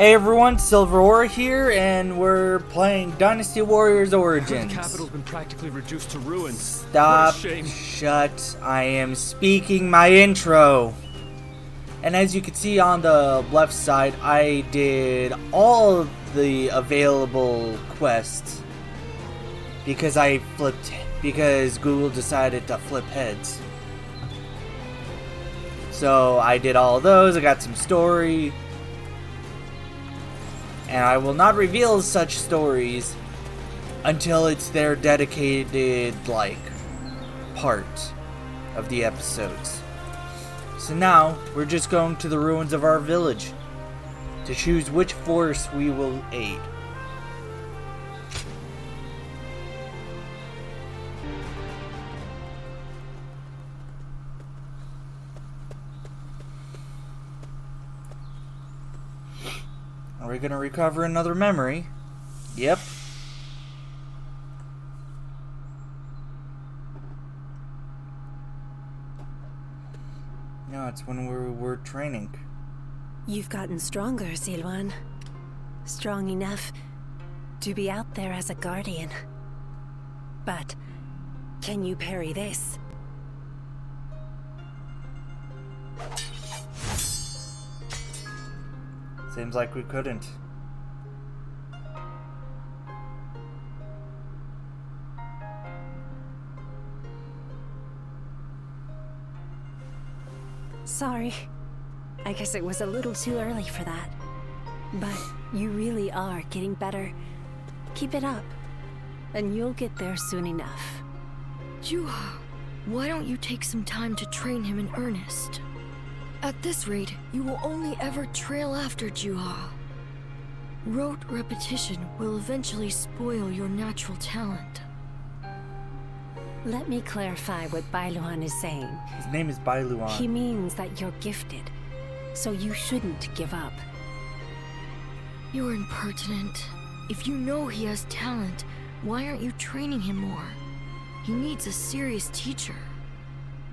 Hey everyone, Silver Aura here, and we're playing Dynasty Warriors Origins. The capital's been practically reduced to ruins. Stop, What a shame. shut, I am speaking my intro. And as you can see on the left side, I did all of the available quests because Google decided to flip heads. So I did all of those, I got some story. And I will not reveal such stories until it's their dedicated, part of the episodes. So now, we're just going to the ruins of our village to choose which force we will aid. Are we gonna recover another memory? Yep. No, it's when we're training. You've gotten stronger, Silwan. Strong enough to be out there as a guardian. But can you parry this? Seems like we couldn't. Sorry. I guess it was a little too early for that. But you really are getting better. Keep it up, and you'll get there soon enough. Juha, why don't you take some time to train him in earnest? At this rate, you will only ever trail after Juha. Rote repetition will eventually spoil your natural talent. Let me clarify what Bailuan is saying. His name is Bailuan. He means that you're gifted, so you shouldn't give up. You're impertinent. If you know he has talent, why aren't you training him more? He needs a serious teacher.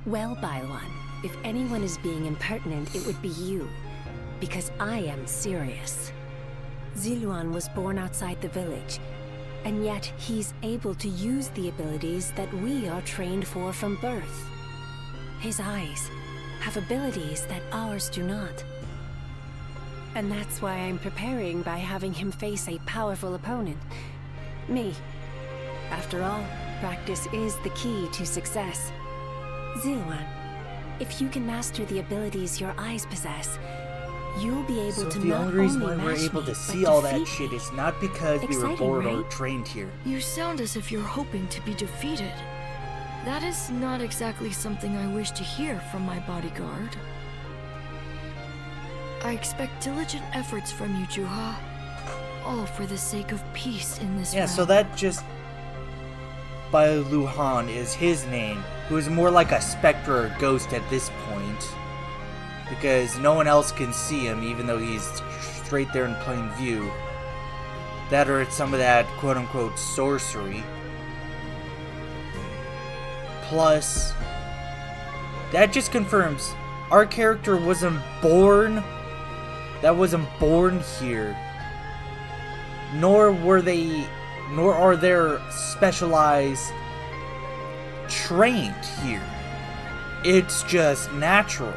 Well, Bailuan, if anyone is being impertinent, it would be you. Because I am serious. Ziluan was born outside the village, and yet he's able to use the abilities that we are trained for from birth. His eyes have abilities that ours do not. And that's why I'm preparing by having him face a powerful opponent. Me. After all, practice is the key to success. Ziluan, if you can master the abilities your eyes possess, you'll be able to the not only reason only why we're match able me, to but see all that defeat shit me. is not because we were Exciting, born or right? trained here. You sound as if you're hoping to be defeated. That is not exactly something I wish to hear from my bodyguard. I expect diligent efforts from you, Juha. All for the sake of peace in this Yeah, realm. so that just... Bailuhan is his name, who is more like a specter or ghost at this point. Because no one else can see him, even though he's straight there in plain view. That or it's some of that quote-unquote sorcery. Plus, that just confirms our character wasn't born... That wasn't born here. Nor are there specialized trained here. It's just natural,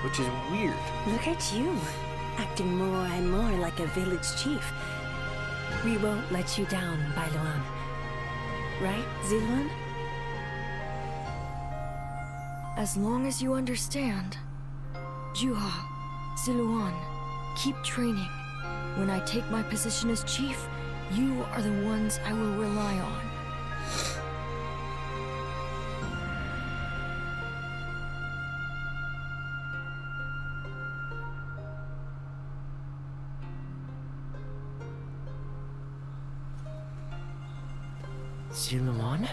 which is weird. Look at you, acting more and more like a village chief. We won't let you down, Bailuan. Right, Ziluan? As long as you understand. Juha, Ziluan, keep training. When I take my position as chief, you are the ones I will rely on. Ziluan?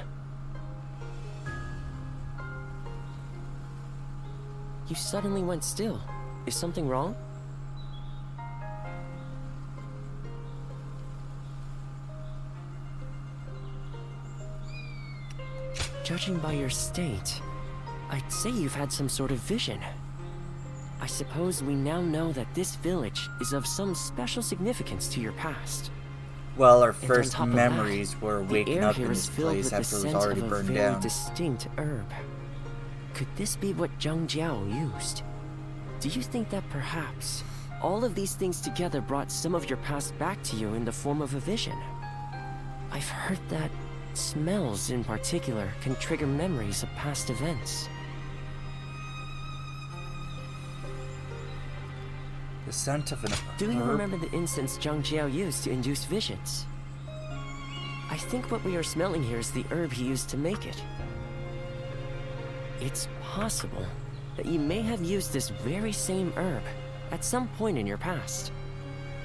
You suddenly went still. Is something wrong? Judging by your state, I'd say you've had some sort of vision. I suppose we now know that this village is of some special significance to your past. Well, our And on first top of memories that, were the waking air up here in is this filled place with the after it was scent already of a burned very down. distinct herb. Could this be what Zhang Jiao used? Do you think that perhaps all of these things together brought some of your past back to you in the form of a vision? I've heard that smells in particular can trigger memories of past events. The scent of an Do you herb? remember the incense Zhang Jiao used to induce visions? I think what we are smelling here is the herb he used to make it. It's possible that you may have used this very same herb at some point in your past.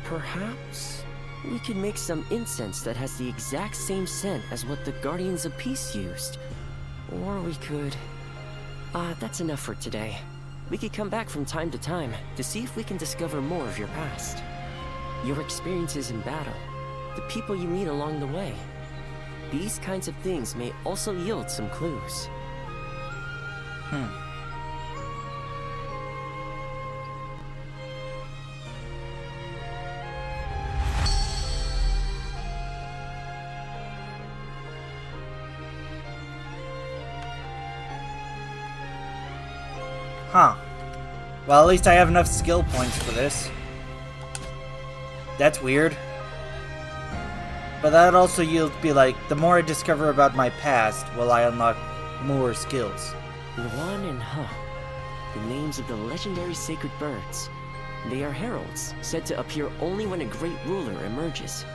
Perhaps we could make some incense that has the exact same scent as what the Guardians of Peace used. Or we could... that's enough for today. We could come back from time to time to see if we can discover more of your past. Your experiences in battle, the people you meet along the way. These kinds of things may also yield some clues. Huh. Well, at least I have enough skill points for this. That's weird. But that also yields be like, the more I discover about my past, will I unlock more skills. Luan and He, the names of the legendary sacred birds. They are heralds, said to appear only when a great ruler emerges.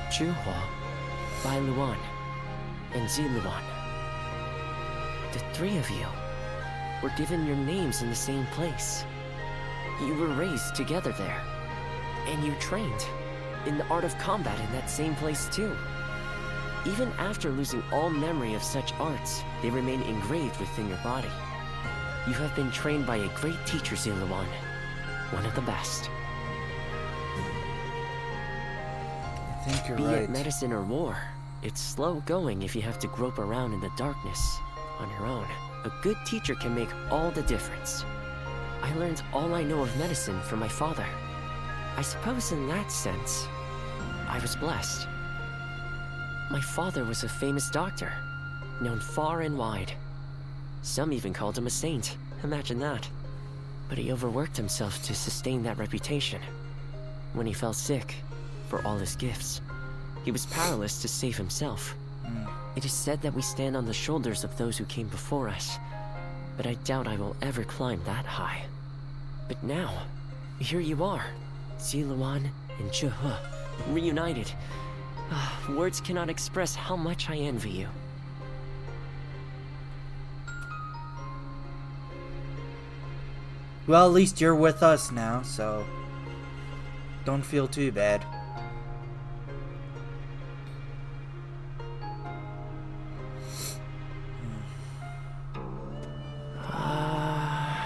Chuhua, Bai Luan, and Zi Luan. The three of you were given your names in the same place. You were raised together there, and you trained in the art of combat in that same place too. Even after losing all memory of such arts, they remain engraved within your body. You have been trained by a great teacher, Zi Luan, one of the best. I think you're Be right. it medicine or war, it's slow going if you have to grope around in the darkness on your own. A good teacher can make all the difference. I learned all I know of medicine from my father. I suppose in that sense, I was blessed. My father was a famous doctor, known far and wide. Some even called him a saint, imagine that. But he overworked himself to sustain that reputation. When he fell sick, for all his gifts, he was powerless to save himself. It is said that we stand on the shoulders of those who came before us, but I doubt I will ever climb that high. But now, here you are, Zi Luan and Chuhua, reunited. Words cannot express how much I envy you. Well, at least you're with us now, so don't feel too bad. Uh...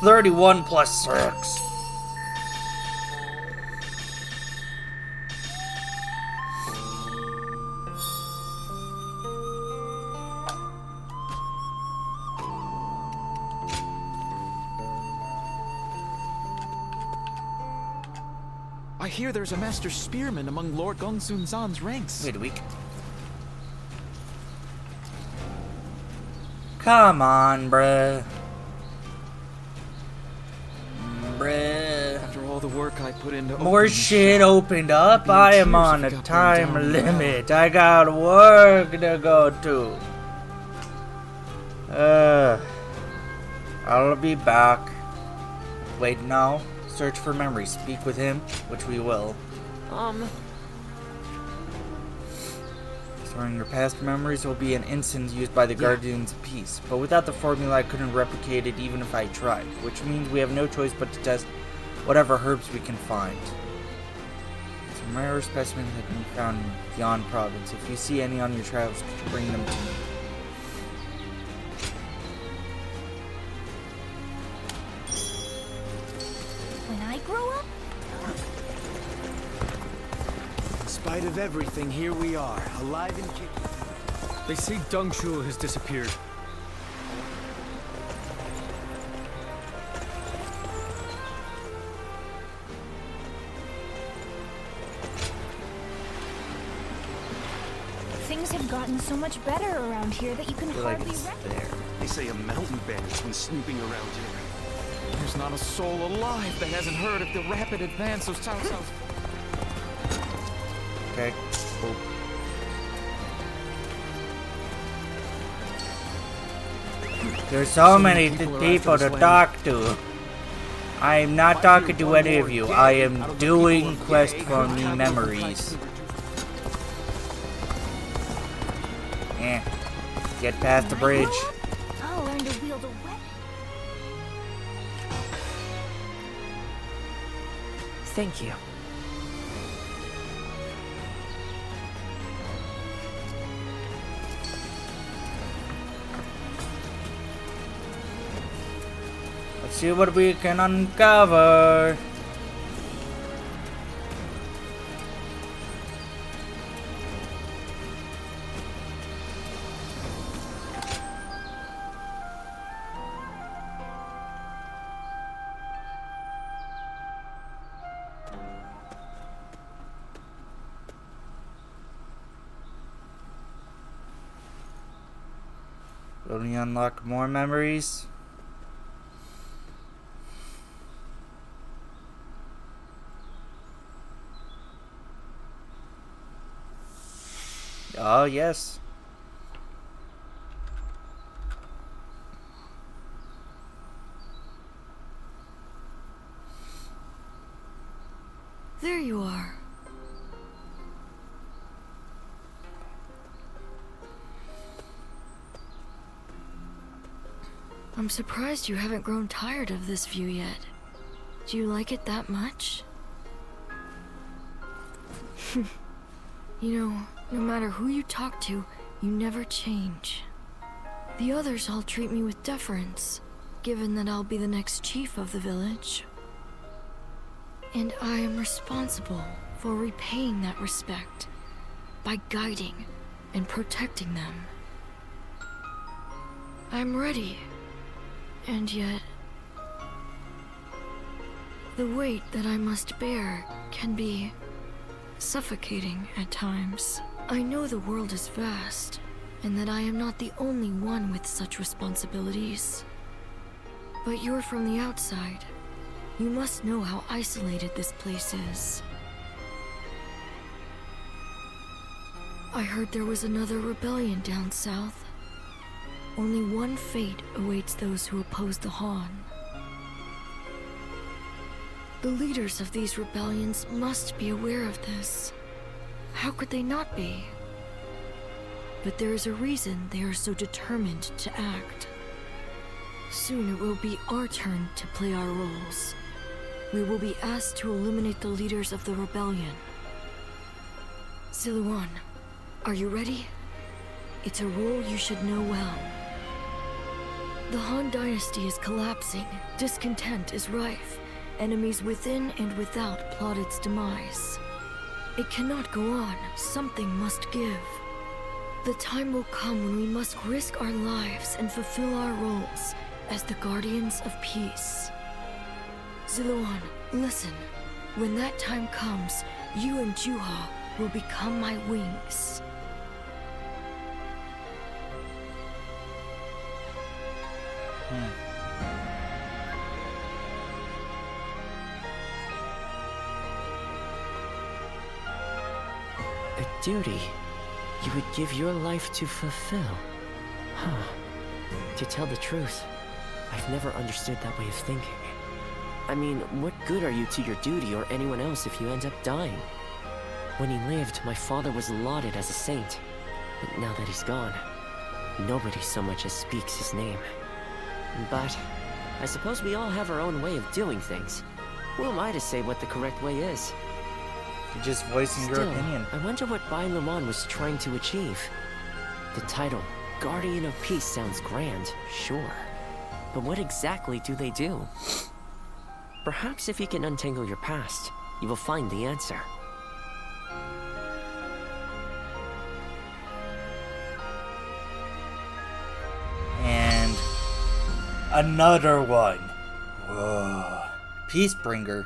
31 plus 6. I hear there's a master spearman among Lord Gongsun Zan's ranks. Wait a week. Come on, bruh. Bruh. After all the work I put into More opening shit the shop, opened up. I'd be in I am tears on if a it got burned time down. limit. I got work to go to. I'll be back. Wait, no. Search for memories. Speak with him, which we will. Storing your past memories will be an instance used by the Guardians of Peace, but without the formula I couldn't replicate it even if I tried, which means we have no choice but to test whatever herbs we can find. Some rare specimens have been found in Yan Province. If you see any on your travels, could you bring them to me? When I grow up? spite of everything, here we are, alive and kicking. They say Dungshu has disappeared. Things have gotten so much better around here that you can I feel like hardly it's recognize. there. They say a mountain bandit's been snooping around here. There's not a soul alive that hasn't heard of the rapid advance of Cao Cao's. Okay. Cool. There's so many people to talk to. I am not talking to any of you. I am doing quest for me memories. Get past the bridge. I'll learn to wield a weapon. Thank you. Let's see what we can uncover. Will we unlock more memories? Oh, yes. There you are. I'm surprised you haven't grown tired of this view yet. Do you like it that much? You know, no matter who you talk to, you never change. The others all treat me with deference, given that I'll be the next chief of the village. And I am responsible for repaying that respect by guiding and protecting them. I'm ready. And yet, the weight that I must bear can be suffocating at times. I know the world is vast, and that I am not the only one with such responsibilities. But you're from the outside. You must know how isolated this place is. I heard there was another rebellion down south. Only one fate awaits those who oppose the Han. The leaders of these rebellions must be aware of this. How could they not be? But there is a reason they are so determined to act. Soon it will be our turn to play our roles. We will be asked to eliminate the leaders of the rebellion. Siluan, are you ready? It's a role you should know well. The Han Dynasty is collapsing, discontent is rife, enemies within and without plot its demise. It cannot go on, something must give. The time will come when we must risk our lives and fulfill our roles as the guardians of peace. Siluan, listen. When that time comes, you and Juha will become my wings. A duty you would give your life to fulfill. Huh. To tell the truth, I've never understood that way of thinking. I mean, what good are you to your duty or anyone else if you end up dying? When he lived, my father was lauded as a saint. But now that he's gone, nobody so much as speaks his name. But I suppose we all have our own way of doing things. Who am I to say what the correct way is? You're just voicing your Still, opinion. I wonder what Bai Luman was trying to achieve. The title, Guardian of Peace, sounds grand, sure. But what exactly do they do? Perhaps if you can untangle your past, you will find the answer. Another one. Whoa. Peacebringer.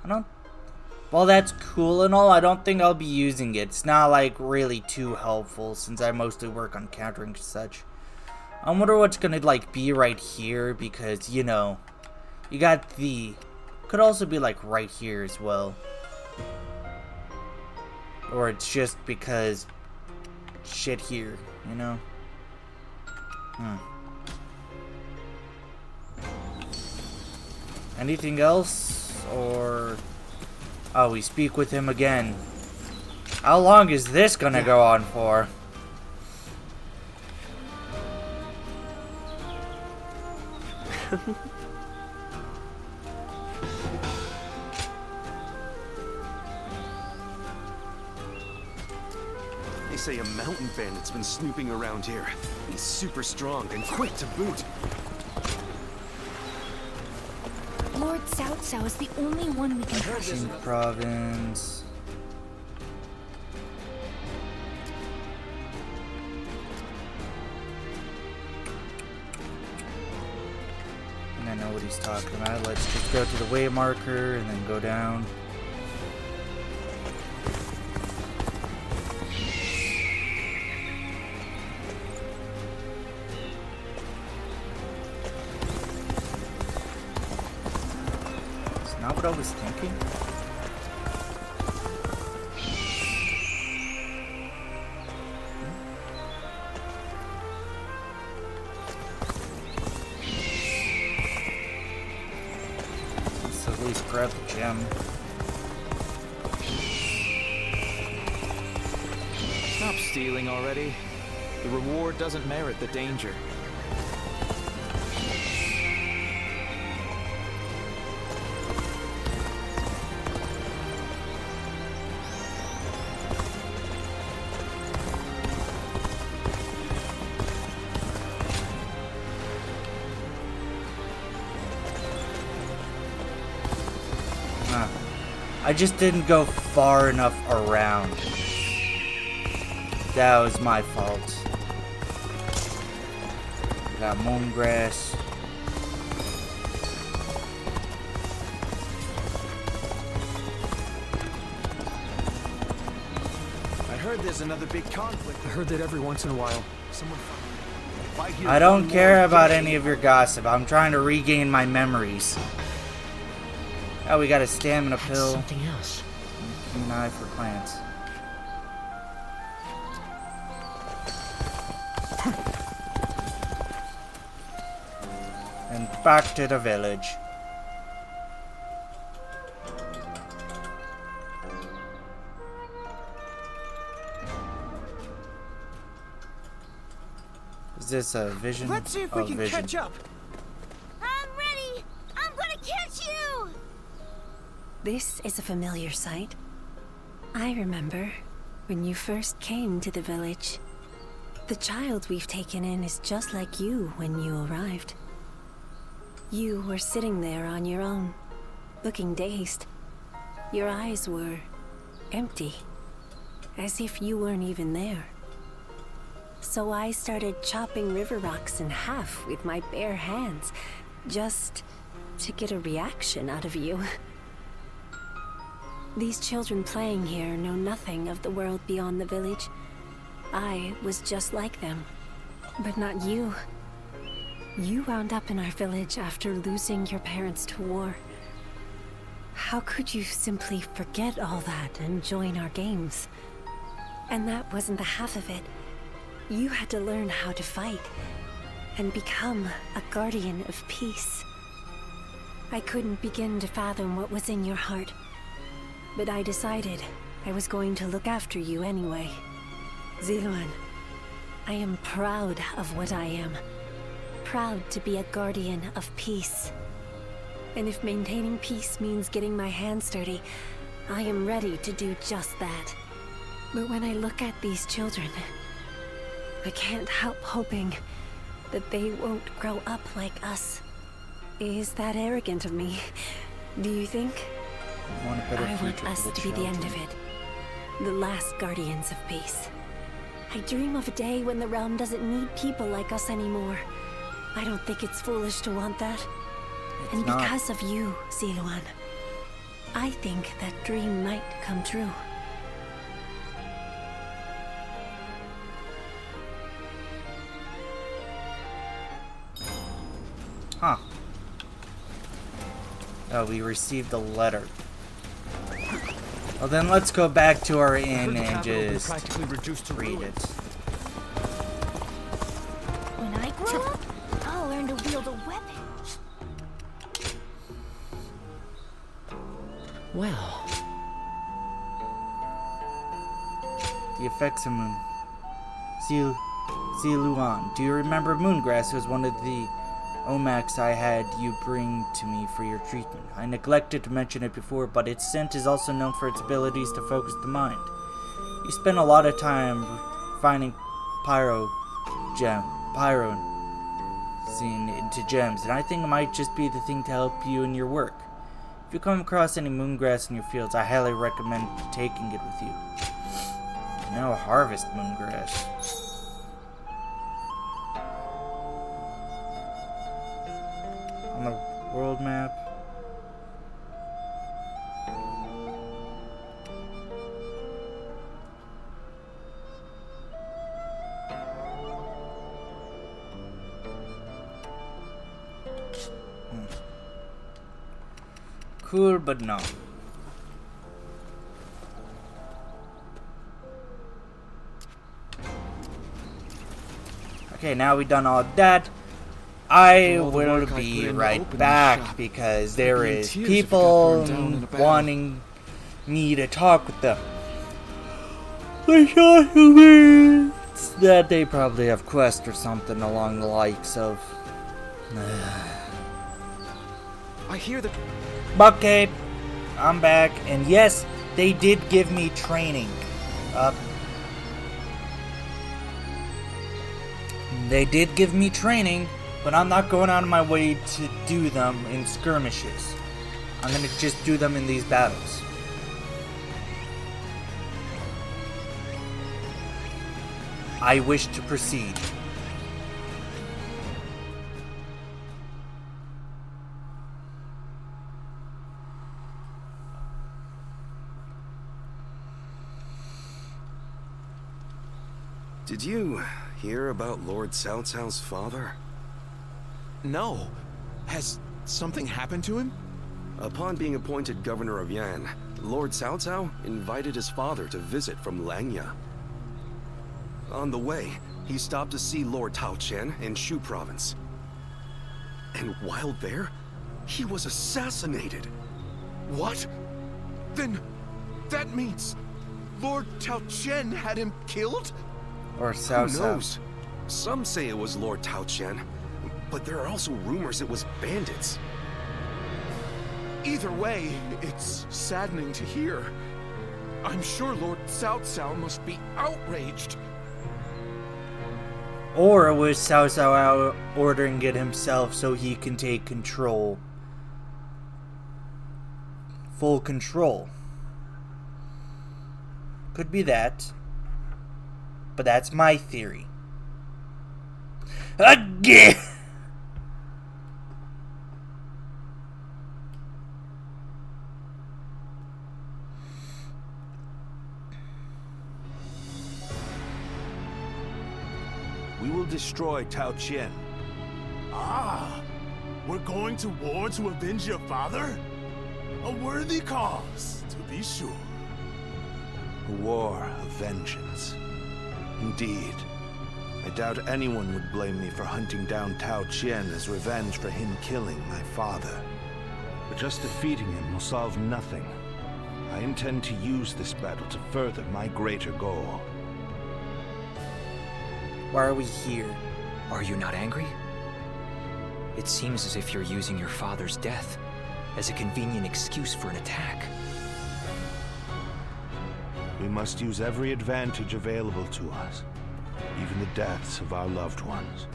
I don't... Well, that's cool and all. I don't think I'll be using it. It's not, like, really too helpful since I mostly work on countering such. I wonder what's gonna, like, be right here because, you know, you got the... Could also be, like, right here as well. Or it's just because shit here, you know? Anything else? Or... Oh, we speak with him again. How long is this gonna go on for? They say a mountain bandit's been snooping around here. He's super strong and quick to boot. Lord Cao Cao is the only one we can trust. Qing province. And I know what he's talking about. Let's just go to the way marker and then go down. Not what I was thinking. Let's at least grab the gem. Stop stealing already. The reward doesn't merit the danger. I just didn't go far enough around. That was my fault. Got moongrass. I heard there's another big conflict. I heard that every once in a while, Someone... I don't care about any of your gossip. I'm trying to regain my memories. Oh, we got a stamina pill. Something else. An eye for plants. And back to the village. Is this a vision? Let's see if we can vision. catch up. I'm ready! I'm gonna catch you! This is a familiar sight. I remember when you first came to the village. The child we've taken in is just like you when you arrived. You were sitting there on your own, looking dazed. Your eyes were empty, as if you weren't even there. So I started chopping river rocks in half with my bare hands, just to get a reaction out of you. These children playing here know nothing of the world beyond the village. I was just like them, but not you. You wound up in our village after losing your parents to war. How could you simply forget all that and join our games? And that wasn't the half of it. You had to learn how to fight and become a guardian of peace. I couldn't begin to fathom what was in your heart. But I decided I was going to look after you anyway. Ziluan, I am proud of what I am. Proud to be a guardian of peace. And if maintaining peace means getting my hands dirty, I am ready to do just that. But when I look at these children, I can't help hoping that they won't grow up like us. Is that arrogant of me, do you think? I want a better I future want us for the to be the end children. of it. The last guardians of peace. I dream of a day when the realm doesn't need people like us anymore. I don't think it's foolish to want that. And not. because of you, Ziluan, I think that dream might come true. Huh. Oh, we received a letter. Well, then let's go back to our inn the and capital will be just practically reduced to read ruins. it. When I grow up, I'll learn to wield a weapon. Well, The effects of moon. Ziluan, do you remember Moongrass? It was one of the omacs I had you bring to me for your treatment. I neglected to mention it before, but its scent is also known for its abilities to focus the mind. You spend a lot of time finding pyroxene into gems, and I think it might just be the thing to help you in your work. If you come across any moongrass in your fields, I highly recommend taking it with you. Now harvest moongrass. On the world map. Cool, but no. Okay, now we've done all that. I all the will work I put be into right opening the back shop, because I'd there be in is tears if it got people burned down in a battle. wanting me to talk with them. Which also means that they probably have quests or something along the likes of. I hear that. Okay, I'm back, and yes, they did give me training. They did give me training, but I'm not going out of my way to do them in skirmishes. I'm gonna just do them in these battles. I wish to proceed. Did you hear about Lord Cao Cao's father? No. Has something happened to him? Upon being appointed governor of Yan, Lord Cao Cao invited his father to visit from Langya. On the way, he stopped to see Lord Tao Chen in Shu province. And while there, he was assassinated. What? Then that means Lord Tao Chen had him killed? Or Cao Who Cao. knows? Some say it was Lord Tao Chen, but there are also rumors it was bandits. Either way, it's saddening to hear. I'm sure Lord Cao Cao must be outraged. Or it was Cao Cao out ordering it himself so he can take control. Full control. Could be that. But that's my theory. Again! We will destroy Tao Qian. Ah, we're going to war to avenge your father? A worthy cause, to be sure. A war of vengeance. Indeed. I doubt anyone would blame me for hunting down Tao Qian as revenge for him killing my father. But just defeating him will solve nothing. I intend to use this battle to further my greater goal. Why are we here? Are you not angry? It seems as if you're using your father's death as a convenient excuse for an attack. We must use every advantage available to us, even the deaths of our loved ones.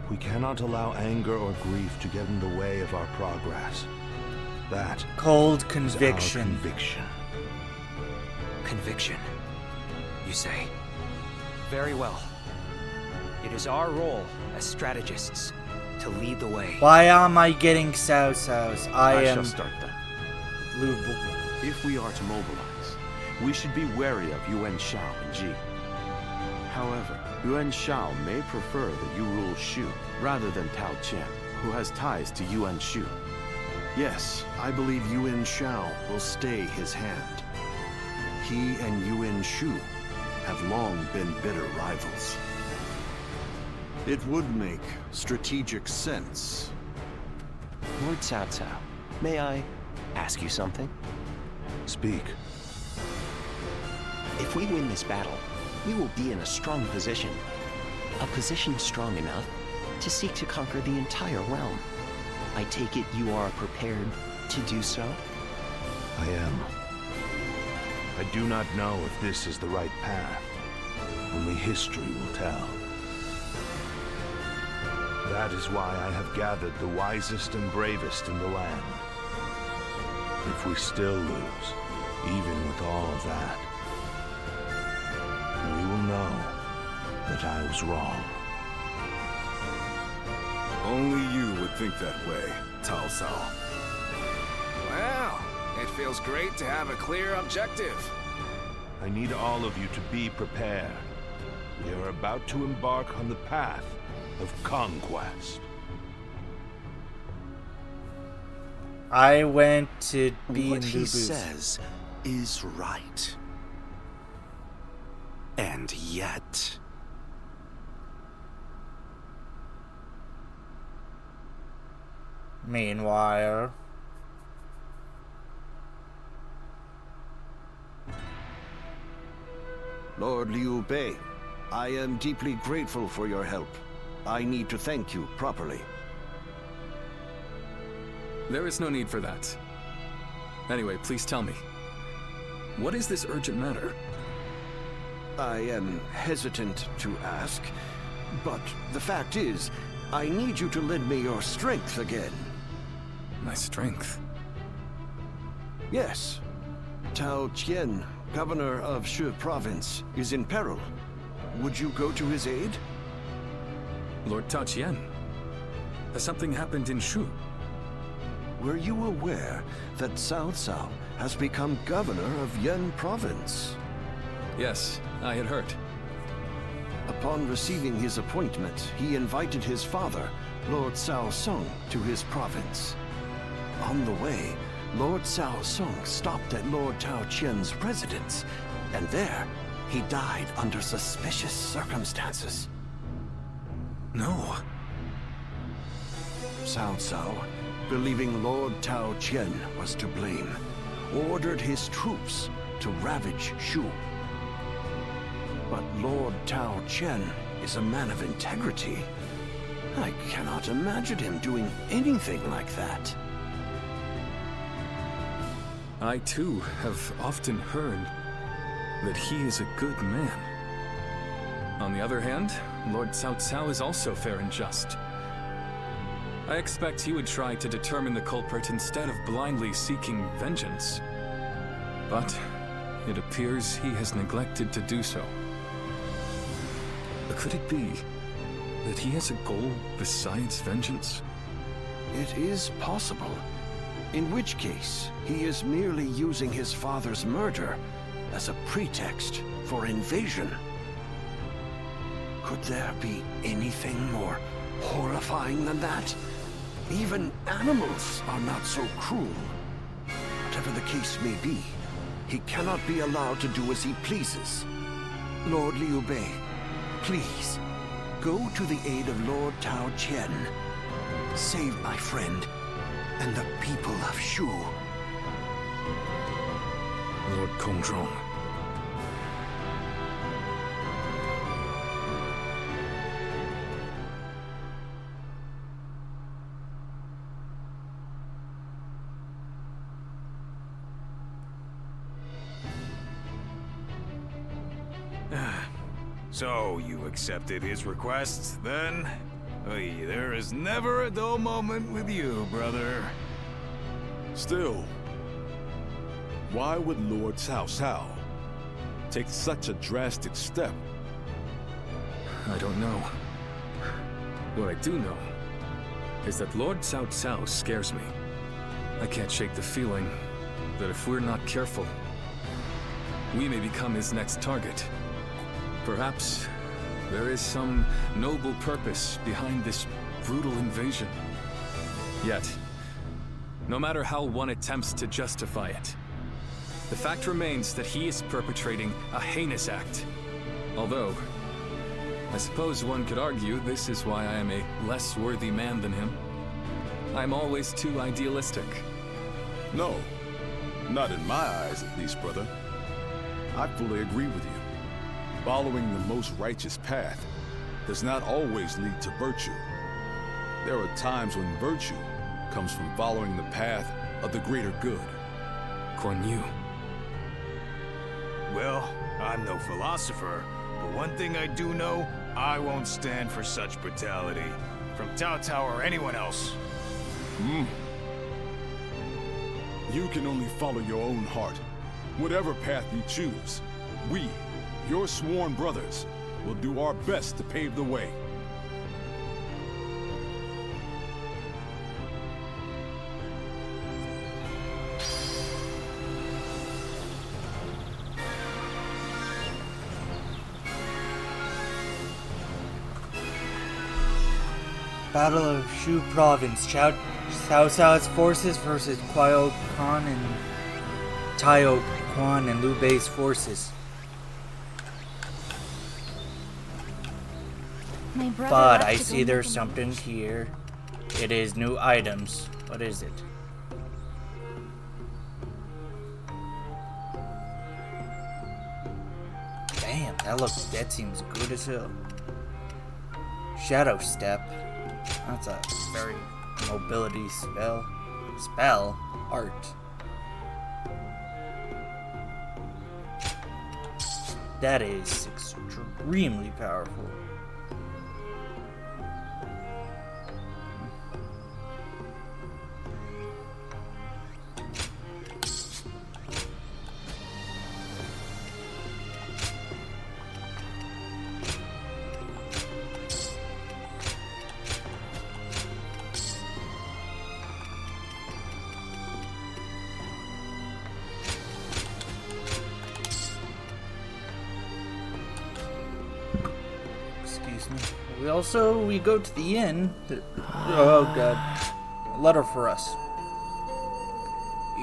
We cannot allow anger or grief to get in the way of our progress. That cold is our conviction. conviction. Conviction, you say? Very well. It is our role as strategists to lead the way. Why am I getting Cao Cao's? I am shall start then. Lu Bu. If we are to mobilize, we should be wary of Yuan Shao and Ji. However, Yuan Shao may prefer that you rule Shu rather than Tao Qian, who has ties to Yuan Shu. Yes, I believe Yuan Shao will stay his hand. He and Yuan Shu have long been bitter rivals. It would make strategic sense. Lord Cao Cao, may I ask you something? Speak. If we win this battle, we will be in a strong position. A position strong enough to seek to conquer the entire realm. I take it you are prepared to do so? I am. I do not know if this is the right path. Only history will tell. That is why I have gathered the wisest and bravest in the land. If we still lose, even with all of that, we will know that I was wrong. Only you would think that way, Cao Cao. Well, it feels great to have a clear objective. I need all of you to be prepared. We are about to embark on the path of conquest. I went to be What in he Lu Bu's. says is right. And yet... Meanwhile, Lord Liu Bei, I am deeply grateful for your help. I need to thank you properly. There is no need for that. Anyway, please tell me. What is this urgent matter? I am hesitant to ask, but the fact is, I need you to lend me your strength again. My strength? Yes. Tao Qian, governor of Shu province, is in peril. Would you go to his aid? Lord Tao Qian? Has something happened in Shu? Were you aware that Cao Cao has become governor of Yan province? Yes, I had heard. Upon receiving his appointment, he invited his father, Lord Cao Song, to his province. On the way, Lord Cao Song stopped at Lord Tao Qian's residence, and there, he died under suspicious circumstances. No. Cao Cao, believing Lord Tao Qian was to blame, ordered his troops to ravage Shu. But Lord Tao Qian is a man of integrity. I cannot imagine him doing anything like that. I too have often heard that he is a good man. On the other hand, Lord Cao Cao is also fair and just. I expect he would try to determine the culprit instead of blindly seeking vengeance. But it appears he has neglected to do so. Could it be that he has a goal besides vengeance? It is possible. In which case, he is merely using his father's murder as a pretext for invasion. Could there be anything more horrifying than that? Even animals are not so cruel. Whatever the case may be, he cannot be allowed to do as he pleases. Lord Liu Bei, please, go to the aid of Lord Tao Qian. Save my friend and the people of Shu. Lord Kongzhong. So, you accepted his request, then? Oy, there is never a dull moment with you, brother. Still, why would Lord Cao Cao take such a drastic step? I don't know. What I do know is that Lord Cao Cao scares me. I can't shake the feeling that if we're not careful, we may become his next target. Perhaps there is some noble purpose behind this brutal invasion. Yet, no matter how one attempts to justify it, the fact remains that he is perpetrating a heinous act. Although, I suppose one could argue this is why I am a less worthy man than him. I'm always too idealistic. No, not in my eyes at least, brother. I fully agree with you. Following the most righteous path does not always lead to virtue. There are times when virtue comes from following the path of the greater good. Kuan Yu. Well, I'm no philosopher, but one thing I do know, I won't stand for such brutality. From Cao Cao or anyone else. You can only follow your own heart. Whatever path you choose, we, your sworn brothers, will do our best to pave the way. Battle of Shu Province. Cao Cao's forces versus Tao Quan and Liu Bei's forces. My brother But left I to see go there's make a something here. It is new items. What is it? Damn, that seems good as hell. Shadow Step. That's a very mobility spell. Art. That is extremely powerful. We go to the inn. Oh god. A letter for us.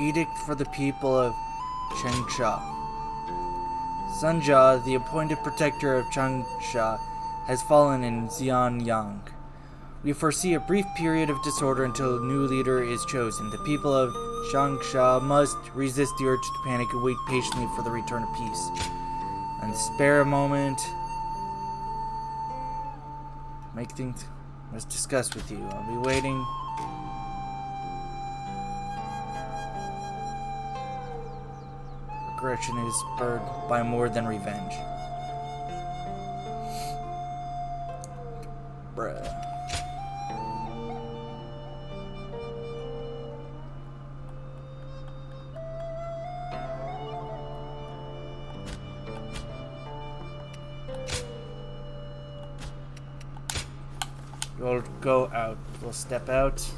Edict for the people of Changsha. Sunjia, the appointed protector of Changsha, has fallen in Xianyang. We foresee a brief period of disorder until a new leader is chosen. The people of Changsha must resist the urge to panic and wait patiently for the return of peace. And spare a moment. Make things must discuss with you. I'll be waiting. Aggression is spurred by more than revenge. Bruh. We'll go out. We'll step out.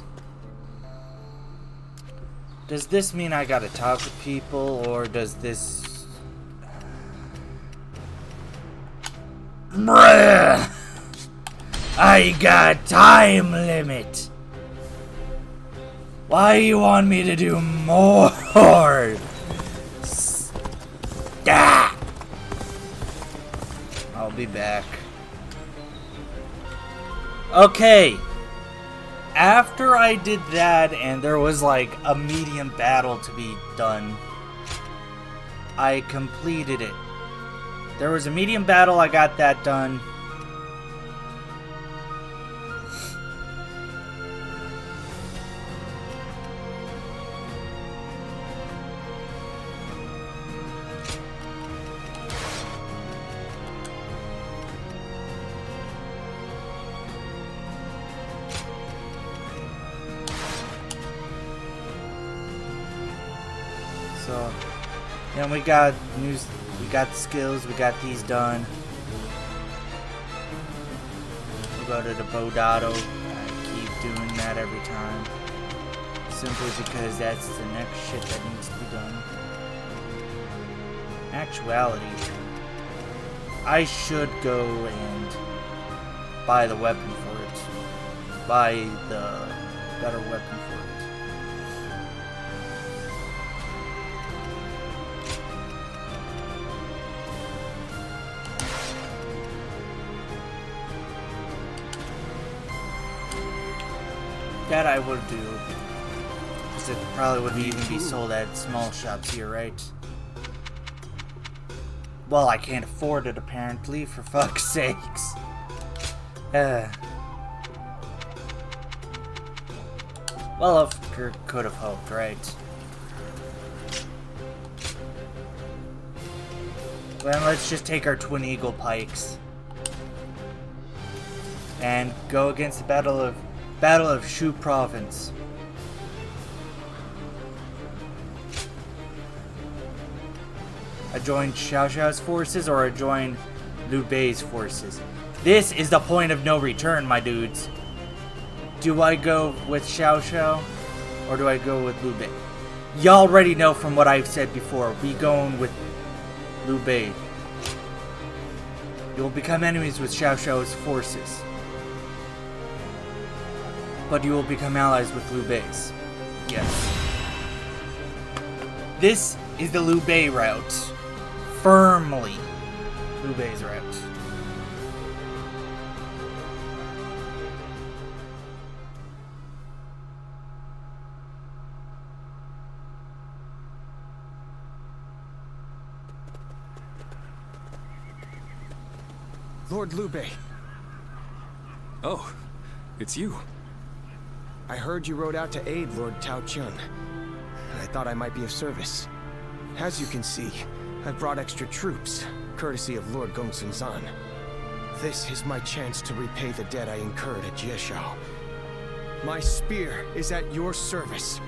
Does this mean I gotta talk with people, or does this... Bruh! I got time limit! Why you want me to do more? Ah! I'll be back. Okay. After I did that, and there was like a medium battle to be done, I completed it. There was a medium battle, I got that done. And we got news. We got the skills. We got these done. We'll go to the Bodado. I keep doing that every time, simply because that's the next shit that needs to be done. Actuality, I should go and buy the weapon for it. Buy the better weapon for it. That I would do. Because it probably wouldn't even be sold at small shops here, right? Well, I can't afford it, apparently, for fuck's sakes. Well, I could have hoped, right? Well, let's just take our Twin Eagle Pikes. And go against the Battle of Shu Province. I joined Xiao Xiao's forces, or I joined Liu Bei's forces. This is the point of no return, my dudes. Do I go with Xiao Xiao, or do I go with Liu Bei? Y'all already know from what I've said before, we going with Liu Bei. You will become enemies with Xiao Xiao's forces, but you will become allies with Liu Bei's. Yes. This is the Liu Bei route. Firmly Liu Bei's route. Lord Liu Bei. Oh, it's you. I heard you rode out to aid Lord Tao Qian, and I thought I might be of service. As you can see, I've brought extra troops, courtesy of Lord Gongsun Zan. This is my chance to repay the debt I incurred at Jieshao. My spear is at your service.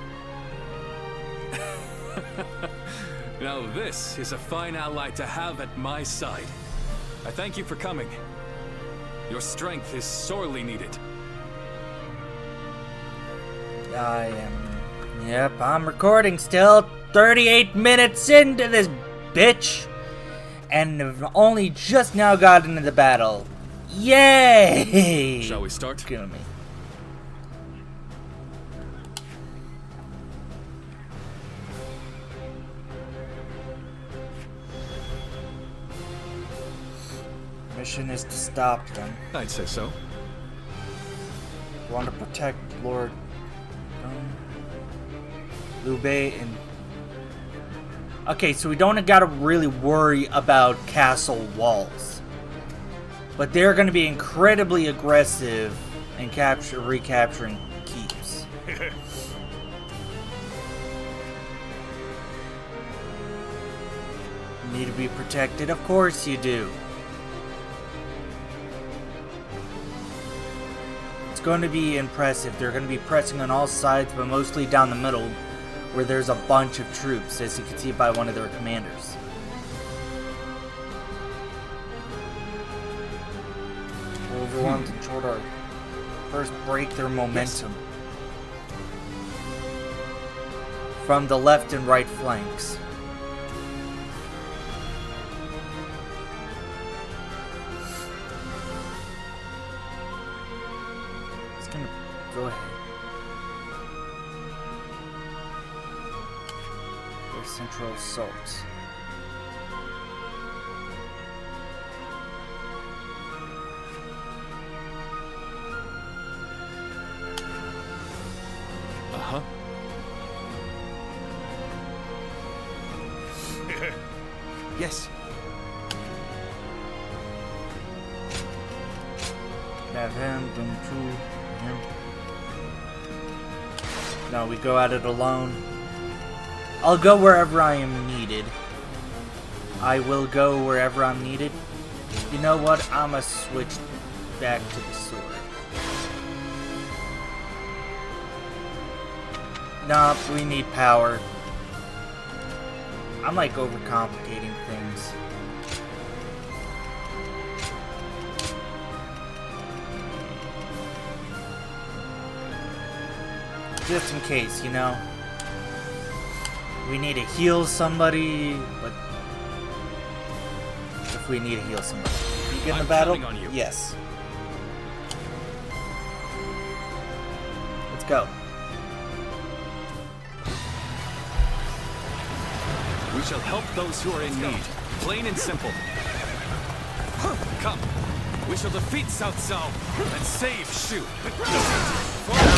Now this is a fine ally to have at my side. I thank you for coming. Your strength is sorely needed. Yep, I'm recording still. 38 minutes into this bitch. And have only just now got into the battle. Yay! Shall we start? Kill me. Mission is to stop them. I'd say so. Want to protect Lord Liu Bei and... Okay, so we don't gotta really worry about castle walls. But they're gonna be incredibly aggressive in recapturing keeps. Need to be protected? Of course you do. It's going to be impressive. They're going to be pressing on all sides, but mostly down the middle, where there's a bunch of troops, as you can see by one of their commanders. Overwhelmed and short arc. First, break their momentum. From the left and right flanks. It's gonna go ahead. Their central assault. Uh-huh. Yes. Have him, them two, him. No, we go at it alone. I'll go wherever I am needed. I will go wherever I'm needed. You know what? I'ma switch back to the sword. Nah, we need power. I'm like overcomplicating things. Just in case, you know. We need to heal somebody, but if we need to heal somebody. You get in the battle? On you. Yes. Let's go. We shall help those who are in need. Plain and simple. Come. We shall defeat Cao Cao and save Shu.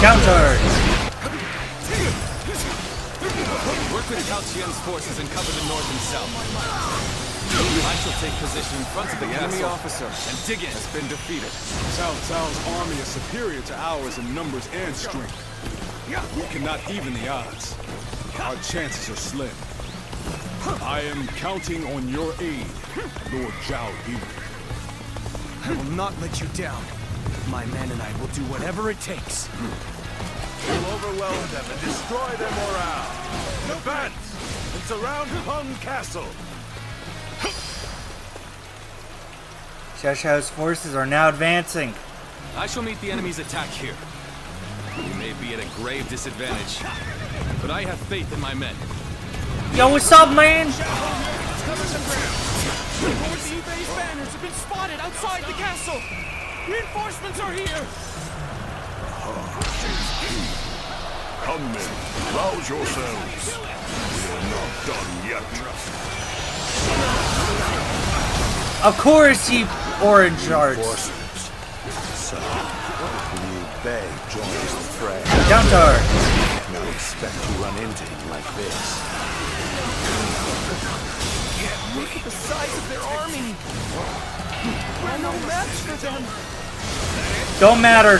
Counter! Work with Tao Qian's forces and cover the north and south. I shall take position in front of the enemy officer and dig in. Has been defeated. Cao Cao's army is superior to ours in numbers and strength. We cannot even the odds. Our chances are slim. I am counting on your aid, Lord Zhao Yu. I will not let you down. My men and I will do whatever it takes. We'll overwhelm them and destroy their morale. Advance and surround Hung Castle. Xiao Xiao's forces are now advancing. I shall meet the enemy's attack here. We may be at a grave disadvantage, but I have faith in my men. Yo, what's up, man? Lord Yibei's banners have been spotted outside the castle. Reinforcements are here. Come men, rouse yourselves. We're not done yet. Of course, you orange arts. So, Liu Bei joins the fray. Counter! No expect to run into him like this. Look at the size of their army. We're no match for them. Don't matter.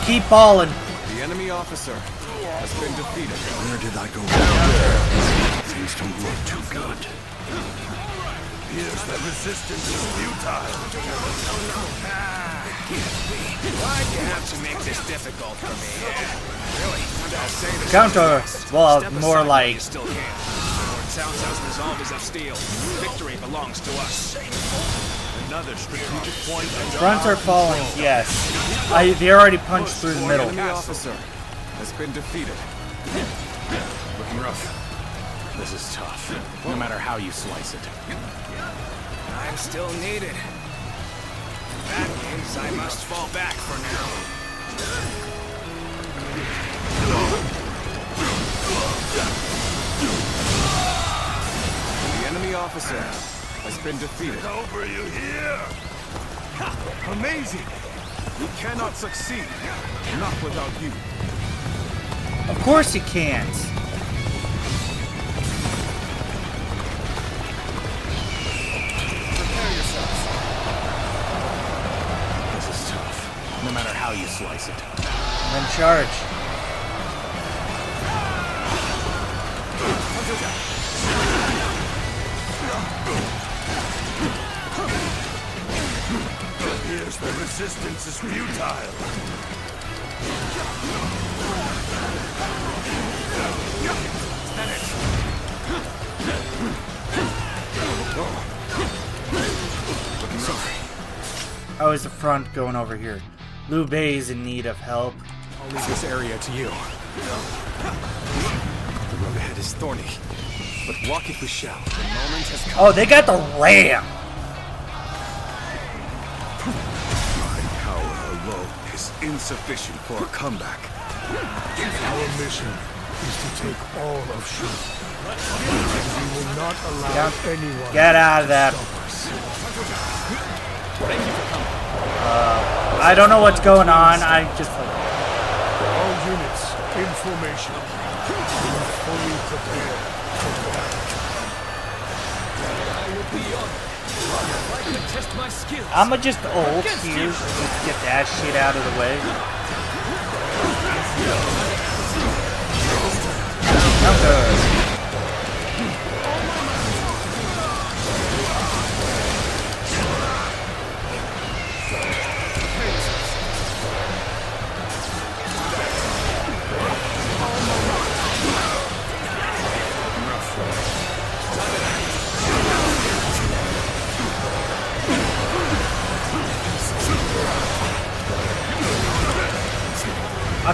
Keep balling. The enemy officer has been defeated. Where did I go wrong? Things don't look too good. Here's the resistance is futile. Why'd you have to make this difficult for me? Really? I'll say the Counter. Well, more like. you still can. Lord Cao Cao's resolve is of steel. Victory belongs to us. Another strategic point. Fronts are falling. Yes. They already punched through the middle. The enemy officer has been defeated. Looking rough. This is tough, no matter how you slice it. I'm still needed. That means I must fall back for now. The enemy officer has been defeated. Over, you hear? Amazing! We cannot succeed. Not without you. Of course you can't. Prepare yourselves. This is tough, no matter how you slice it. Then charge. Here's the resistance is futile. How is the front going over here? Liu Bei is in need of help. I'll leave this area to you. The road ahead is thorny, but walk it we shall. The moment has come. Oh, they got the ram. My power alone is insufficient for a comeback. Our mission is to take all of Shu. We will not allow anyone Get out of that. I don't know what's going on. I just like. All units in formation. Be fully prepared for battle. I will be honored. I'd like to test my skills. I'ma just ult here. Just get that shit out of the way. Counter.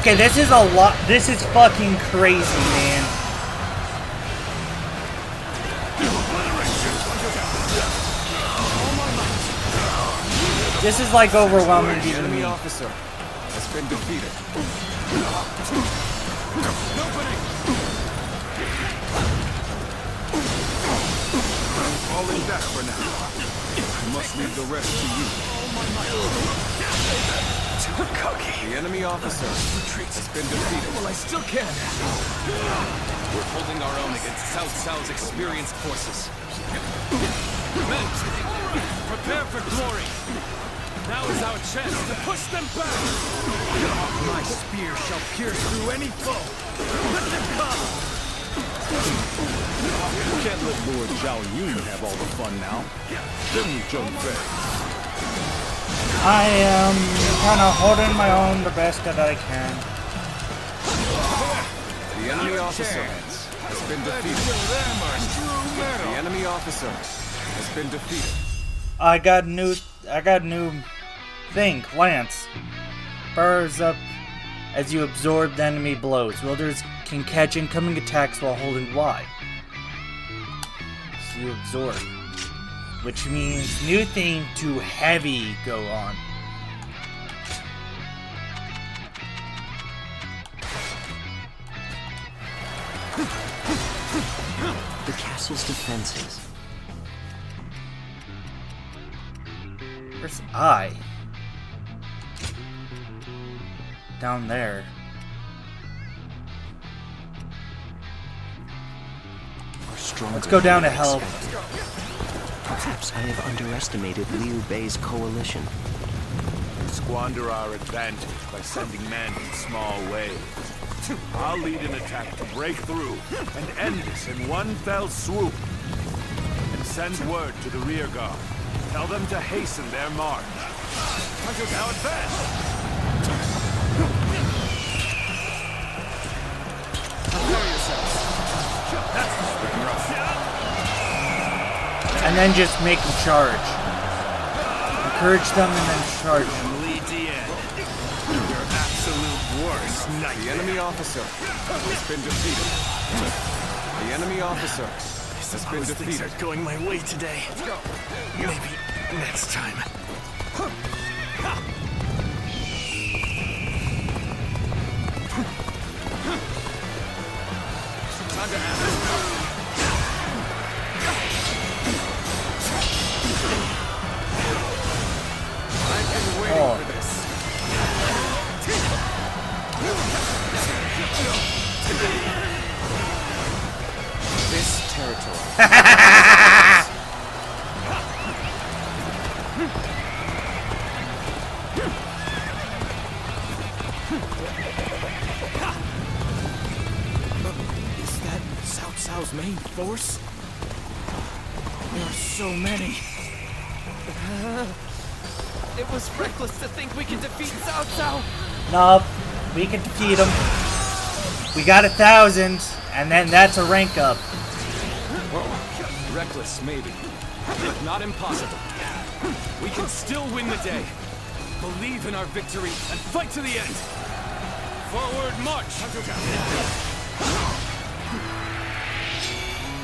Okay, this is a lot. This is fucking crazy, man. This is like overwhelming The even enemy me. officer has been defeated. I'm falling back for now. I must leave the rest to you. Too cocky. The enemy officer has been defeated. Well, I still can. We're holding our own against South Sal's experienced forces. Men, prepare for glory. Now is our chance to push them back. My spear shall pierce through any foe. Let them come. You can't let Lord Zhao Yun have all the fun now. Then you jump back. I am kind of holding my own the best that I can. The enemy officer has been defeated. The enemy officer has been defeated. I got new thing, Lance. Burrs up as you absorb the enemy blows. Wielders can catch incoming attacks while holding Y. So you absorb. Which means new thing to heavy go on. The castle's defenses. Where's I? Down there. Let's go down to help. Perhaps I have underestimated Liu Bei's coalition. Squander our advantage by sending men in small waves. I'll lead an attack to break through and end this in one fell swoop. And send word to the rear guard. Tell them to hasten their march. Now advance! Prepare yourselves. That's looking rough. And then just make them charge. Encourage them and then charge. Lead the end. Your absolute worst nightmare. The enemy officer has been defeated. The enemy officer has been defeated. Things are going my way today. Maybe next time. Time to ask. I've been waiting for this. This territory. Is that Cao Cao's main force? There are so many. It was reckless to think we could defeat Cao Cao. Nope, we can defeat them. We got 1,000, and then that's a rank up. Reckless, maybe, but not impossible. We can still win the day. Believe in our victory and fight to the end. Forward march!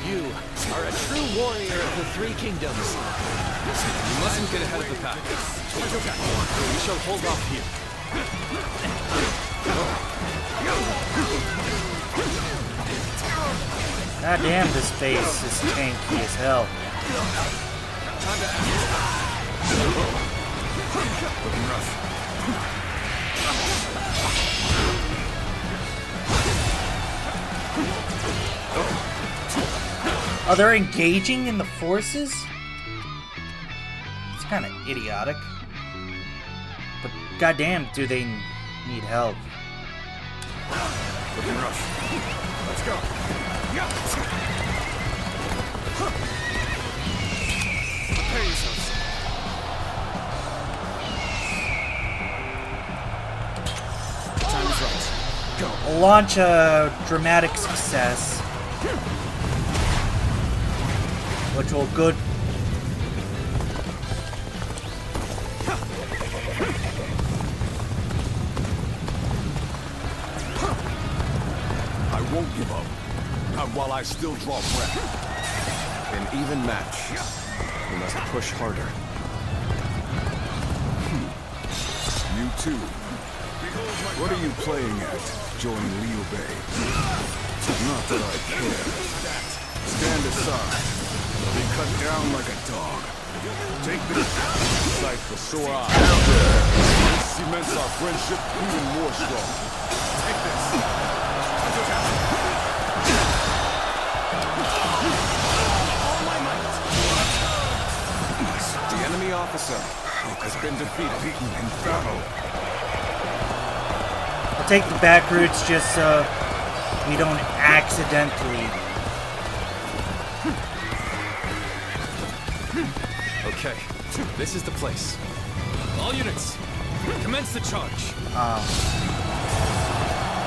You are a true warrior of the Three Kingdoms. You mustn't get ahead of the pack. We shall hold off here. God damn, this face is tanky as hell. Looking rough. Oh, they're engaging in the forces? It's kind of idiotic. But goddamn, do they need help? Looking rough. Let's go. Prepare yourselves. Time is right. Go. Launch a dramatic success. Which will good. I still draw breath. An even match. We must push harder. You too. What are you playing at, Join Liu Bei? Not that I care. Stand aside. Be cut down like a dog. Take this sight for sore eyes. This cements our friendship even more strong. Take this. The enemy officer has been defeated in battle. I'll take the back routes just so we don't accidentally. Okay, this is the place. All units, commence the charge.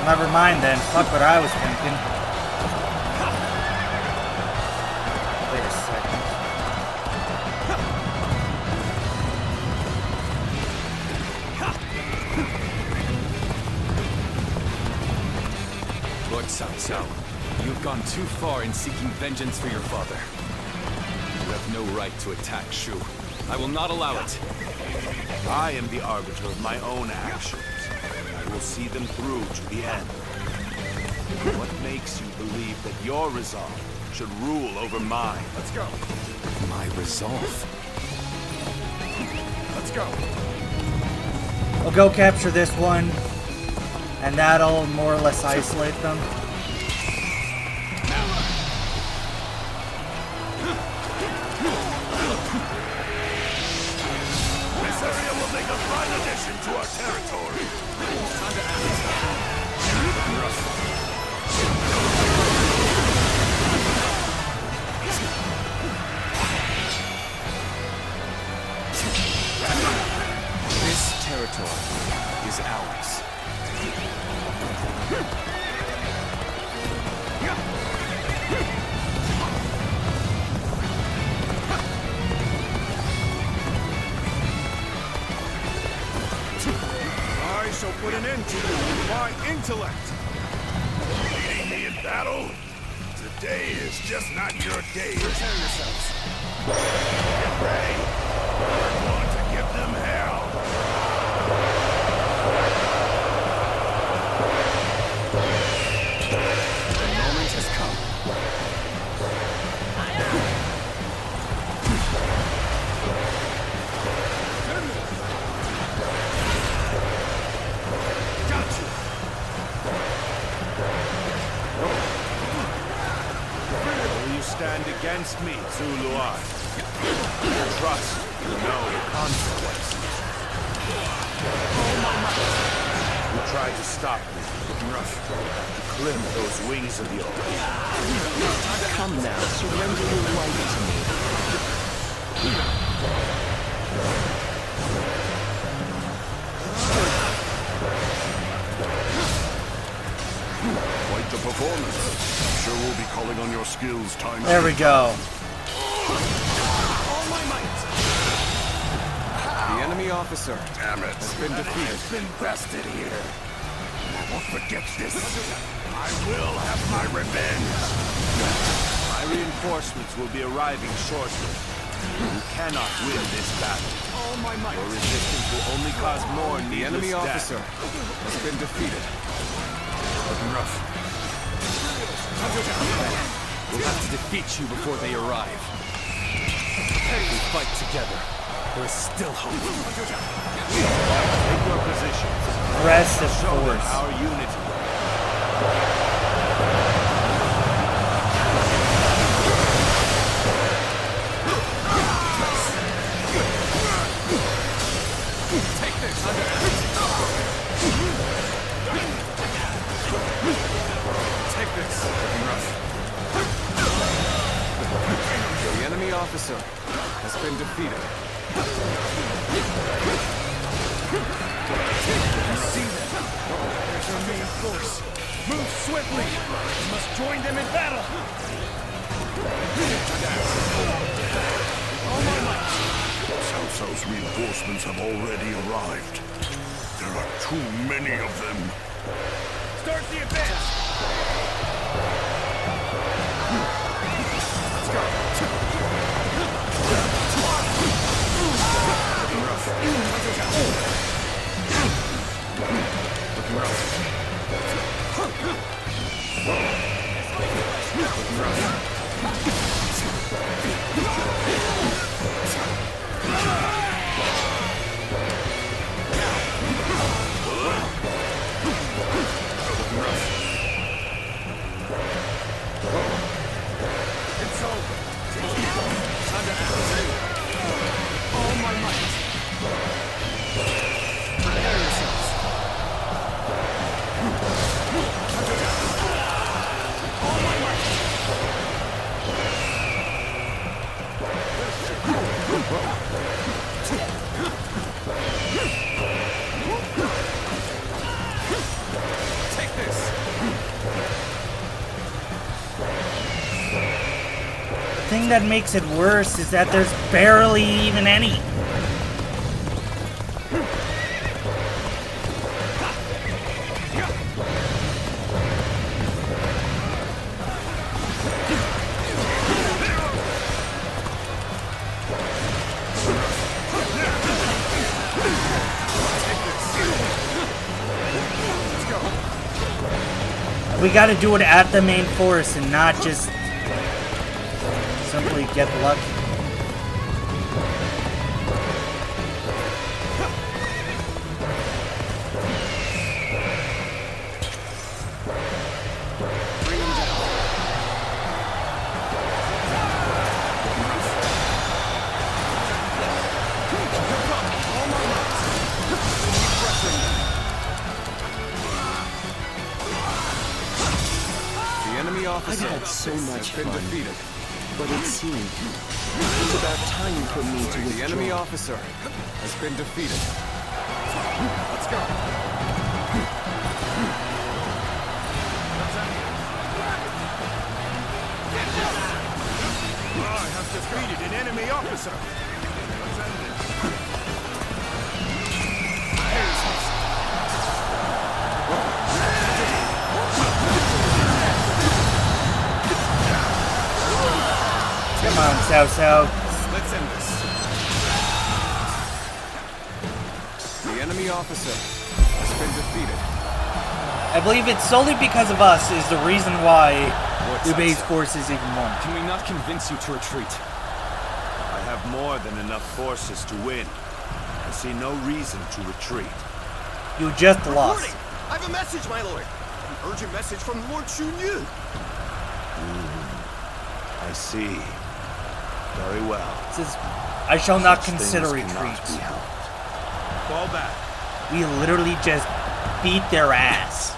Never mind then. Fuck what I was thinking. Wait a second. Lord Cao Cao, you've gone too far in seeking vengeance for your father. You have no right to attack Shu. I will not allow it. I am the arbiter of my own actions. I will see them through to the end. What makes you believe that your resolve should rule over mine? Let's go. My resolve? Let's go. We'll go capture this one, and that'll more or less isolate them. This area will make a fine addition to our territory. Time to act. This territory is ours. I shall put an end to you with my intellect. Beating me in battle? Today is just not your day. Prepare yourselves. Get ready. We're going to give them hell. The moment has come. Got you. Will you stand against me, Zuluan? Trust, no consequences. You tried to stop me. Rough. Clip those wings of yours. Come now, surrender your life to me. Quite the performance. I'm sure we'll be calling on your skills time. There we go. All my might. The enemy officer Damn it. has been defeated. I've been bested here. I won't forget this. I will have my revenge. My reinforcements will be arriving shortly. You cannot win this battle. All my might. Your resistance will only cause more The needless enemy death. officer has been defeated. Looking rough. We'll have to defeat you before they arrive. If we fight together, there is still hope. Take your positions. Aggressive Show them force. our unity. Take this! Take this! Looking rough. The enemy officer has been defeated. See them. There's our main force. Move swiftly. We must join them in battle. All my might. Cao Cao's reinforcements have already arrived. There are too many of them. Start the advance. All my might. Prepare yourselves. All my might. Take this. The thing that makes it worse is that there's barely even any. We gotta do it at the main force and not just simply get lucky. Bring him down. All my might. Keep pressuring them. The enemy officer I've had so much has been fun, defeated. but it seemed it was about time for me to withdraw. The enemy officer has been defeated. Let's go. I have defeated an enemy officer. Let's end this. Come on, Cao Cao. Let's end this. The enemy officer has been defeated. I believe it's solely because of us is the reason why the base force is even won. Can we not convince you to retreat? I have more than enough forces to win. I see no reason to retreat. You just lost. Reporting! I have a message, my lord. An urgent message from Lord Shunyu. I see. Very well. It says, I shall not Such consider things retreat. cannot be helped. Fall back. We literally just beat their ass.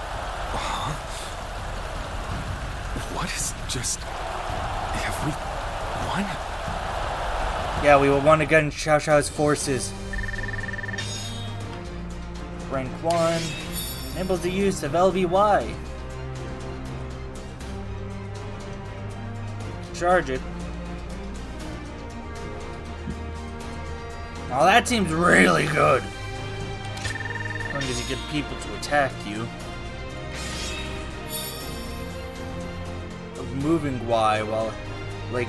What is just... Have we won? Yeah, we won against Cao Cao's forces. Rank 1. Enables the use of LVY. Charge it. Now that seems really good. As long as you get people to attack you. Of moving Y while, like...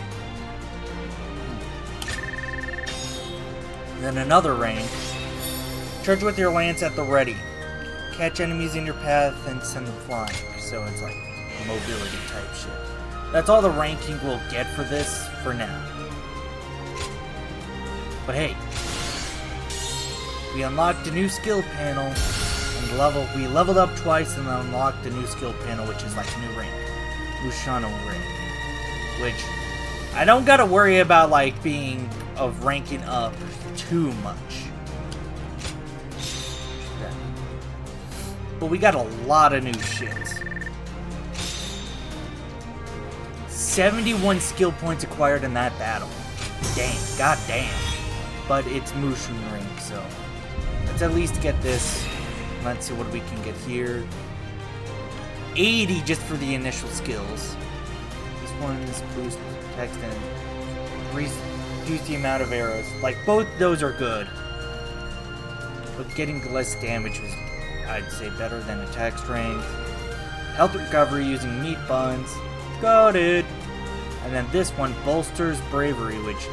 Then another rank. Charge with your lance at the ready. Catch enemies in your path and send them flying. So it's like mobility type shit. That's all the ranking we'll get for this for now. But hey, we unlocked a new skill panel and we leveled up twice and unlocked a new skill panel, which is like a new rank. Luciano rank. Which I don't gotta worry about like being of ranking up too much. But we got a lot of new shit. 71 skill points acquired in that battle. Dang, god damn. But it's Mushin rank, so let's at least get this. Let's see what we can get here. 80 just for the initial skills. This one's boost text and reduce the amount of arrows. Like, both those are good. But getting less damage was, I'd say, better than attack strength. Health recovery using meat buns. Got it. And then this one bolsters bravery, which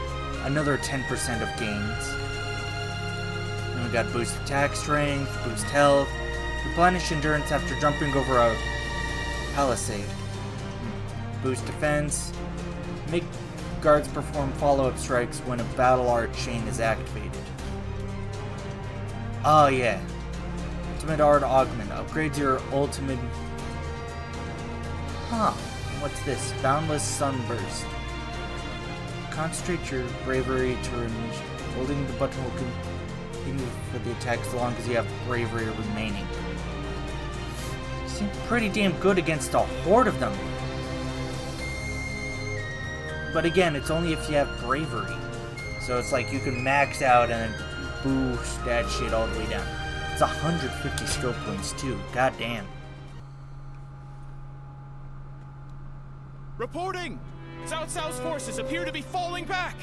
another 10% of gains. Then we got boost attack strength, boost health, replenish endurance after jumping over a palisade. Boost defense. Make guards perform follow-up strikes when a battle art chain is activated. Oh yeah. Ultimate art augment. Upgrades your ultimate... Huh. What's this? Boundless Sunburst. concentrate your bravery to range. Holding the button will continue for the attack as long as you have bravery remaining. You seem pretty damn good against a horde of them. But again, it's only if you have bravery. So it's like you can max out and then boost that shit all the way down. It's 150 skill points too. God damn. Reporting! Cao Cao's forces appear to be falling back!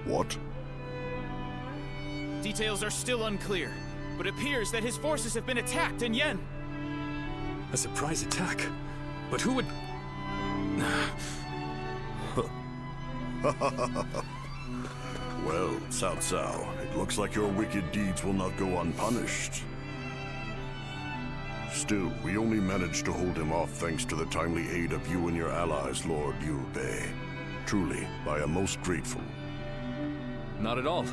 What? Details are still unclear, but it appears that his forces have been attacked in Yen. A surprise attack? But who would... Well, Cao Cao, it looks like your wicked deeds will not go unpunished. Still, we only managed to hold him off thanks to the timely aid of you and your allies, Lord Liu Bei. Truly, I am most grateful. Not at all.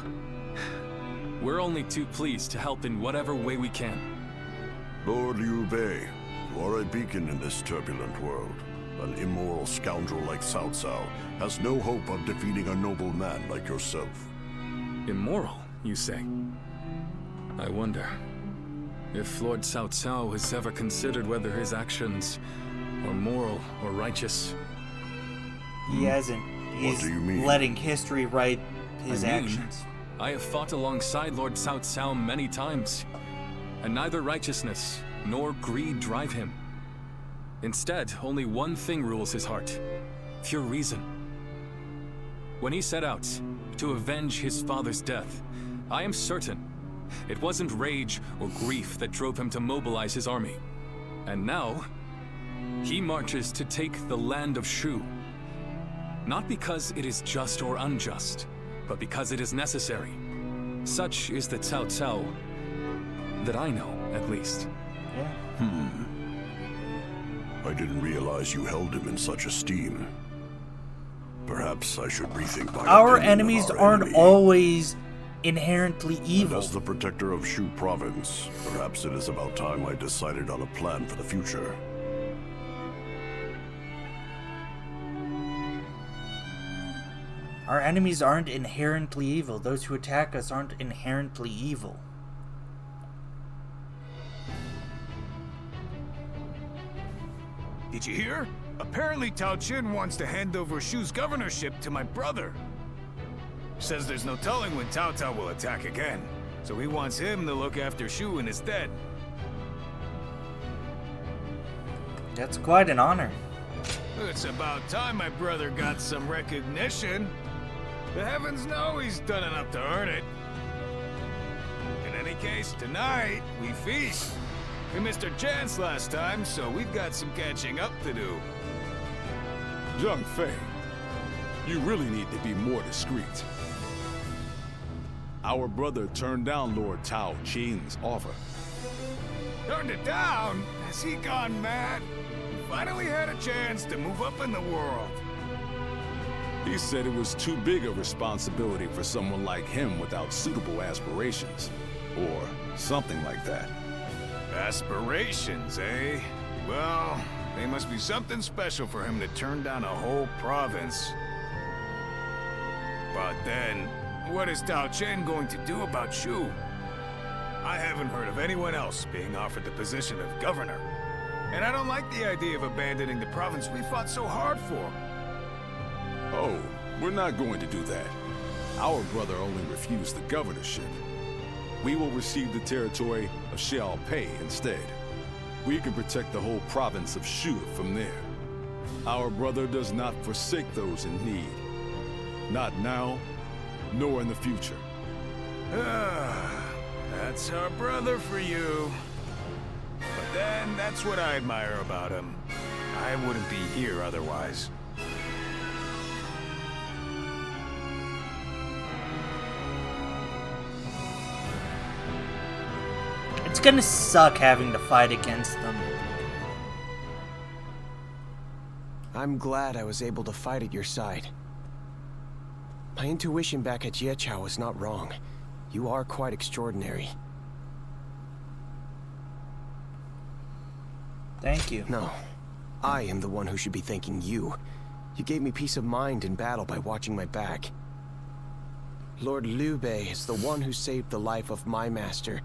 We're only too pleased to help in whatever way we can. Lord Liu Bei, you are a beacon in this turbulent world. An immoral scoundrel like Cao Cao has no hope of defeating a noble man like yourself. Immoral, you say? I wonder if Lord Cao Cao has ever considered whether his actions are moral or righteous. He hasn't. He's What do you mean? letting history write his actions. I have fought alongside Lord Cao Cao many times, and neither righteousness nor greed drive him. Instead, only one thing rules his heart: pure reason. When he set out to avenge his father's death, I am certain it wasn't rage or grief that drove him to mobilize his army. And now, he marches to take the land of Shu. Not because it is just or unjust, but because it is necessary. Such is the Cao Cao that I know, at least. I didn't realize you held him in such esteem. Perhaps I should rethink my Our opinion of enemies our aren't enemy. always inherently evil. And as the protector of Shu province, perhaps it is about time I decided on a plan for the future. Our enemies aren't inherently evil. Those who attack us aren't inherently evil. Did you hear? Apparently Tao Chin wants to hand over Shu's governorship to my brother. Says there's no telling when Cao Cao will attack again, so he wants him to look after Shu in his stead. That's quite an honor. It's about time my brother got some recognition. The heavens know he's done enough to earn it. In any case, tonight, we feast. We missed our chance last time, so we've got some catching up to do. Zhang Fei, you really need to be more discreet. Our brother turned down Lord Tao Chin's offer. Turned it down? Has he gone mad? He finally had a chance to move up in the world. He said it was too big a responsibility for someone like him without suitable aspirations. Or something like that. Aspirations, eh? Well, they must be something special for him to turn down a whole province. But then, what is Tao Chen going to do about Shu? I haven't heard of anyone else being offered the position of governor. And I don't like the idea of abandoning the province we fought so hard for. Oh, we're not going to do that. Our brother only refused the governorship. We will receive the territory of Xiaopei instead. We can protect the whole province of Shu from there. Our brother does not forsake those in need. Not now, nor in the future. That's our brother for you. But then, that's what I admire about him. I wouldn't be here otherwise. It's gonna suck having to fight against them. I'm glad I was able to fight at your side. My intuition back at Jieqiao was not wrong. You are quite extraordinary. Thank you. No, I am the one who should be thanking you. You gave me peace of mind in battle by watching my back. Lord Liu Bei is the one who saved the life of my master,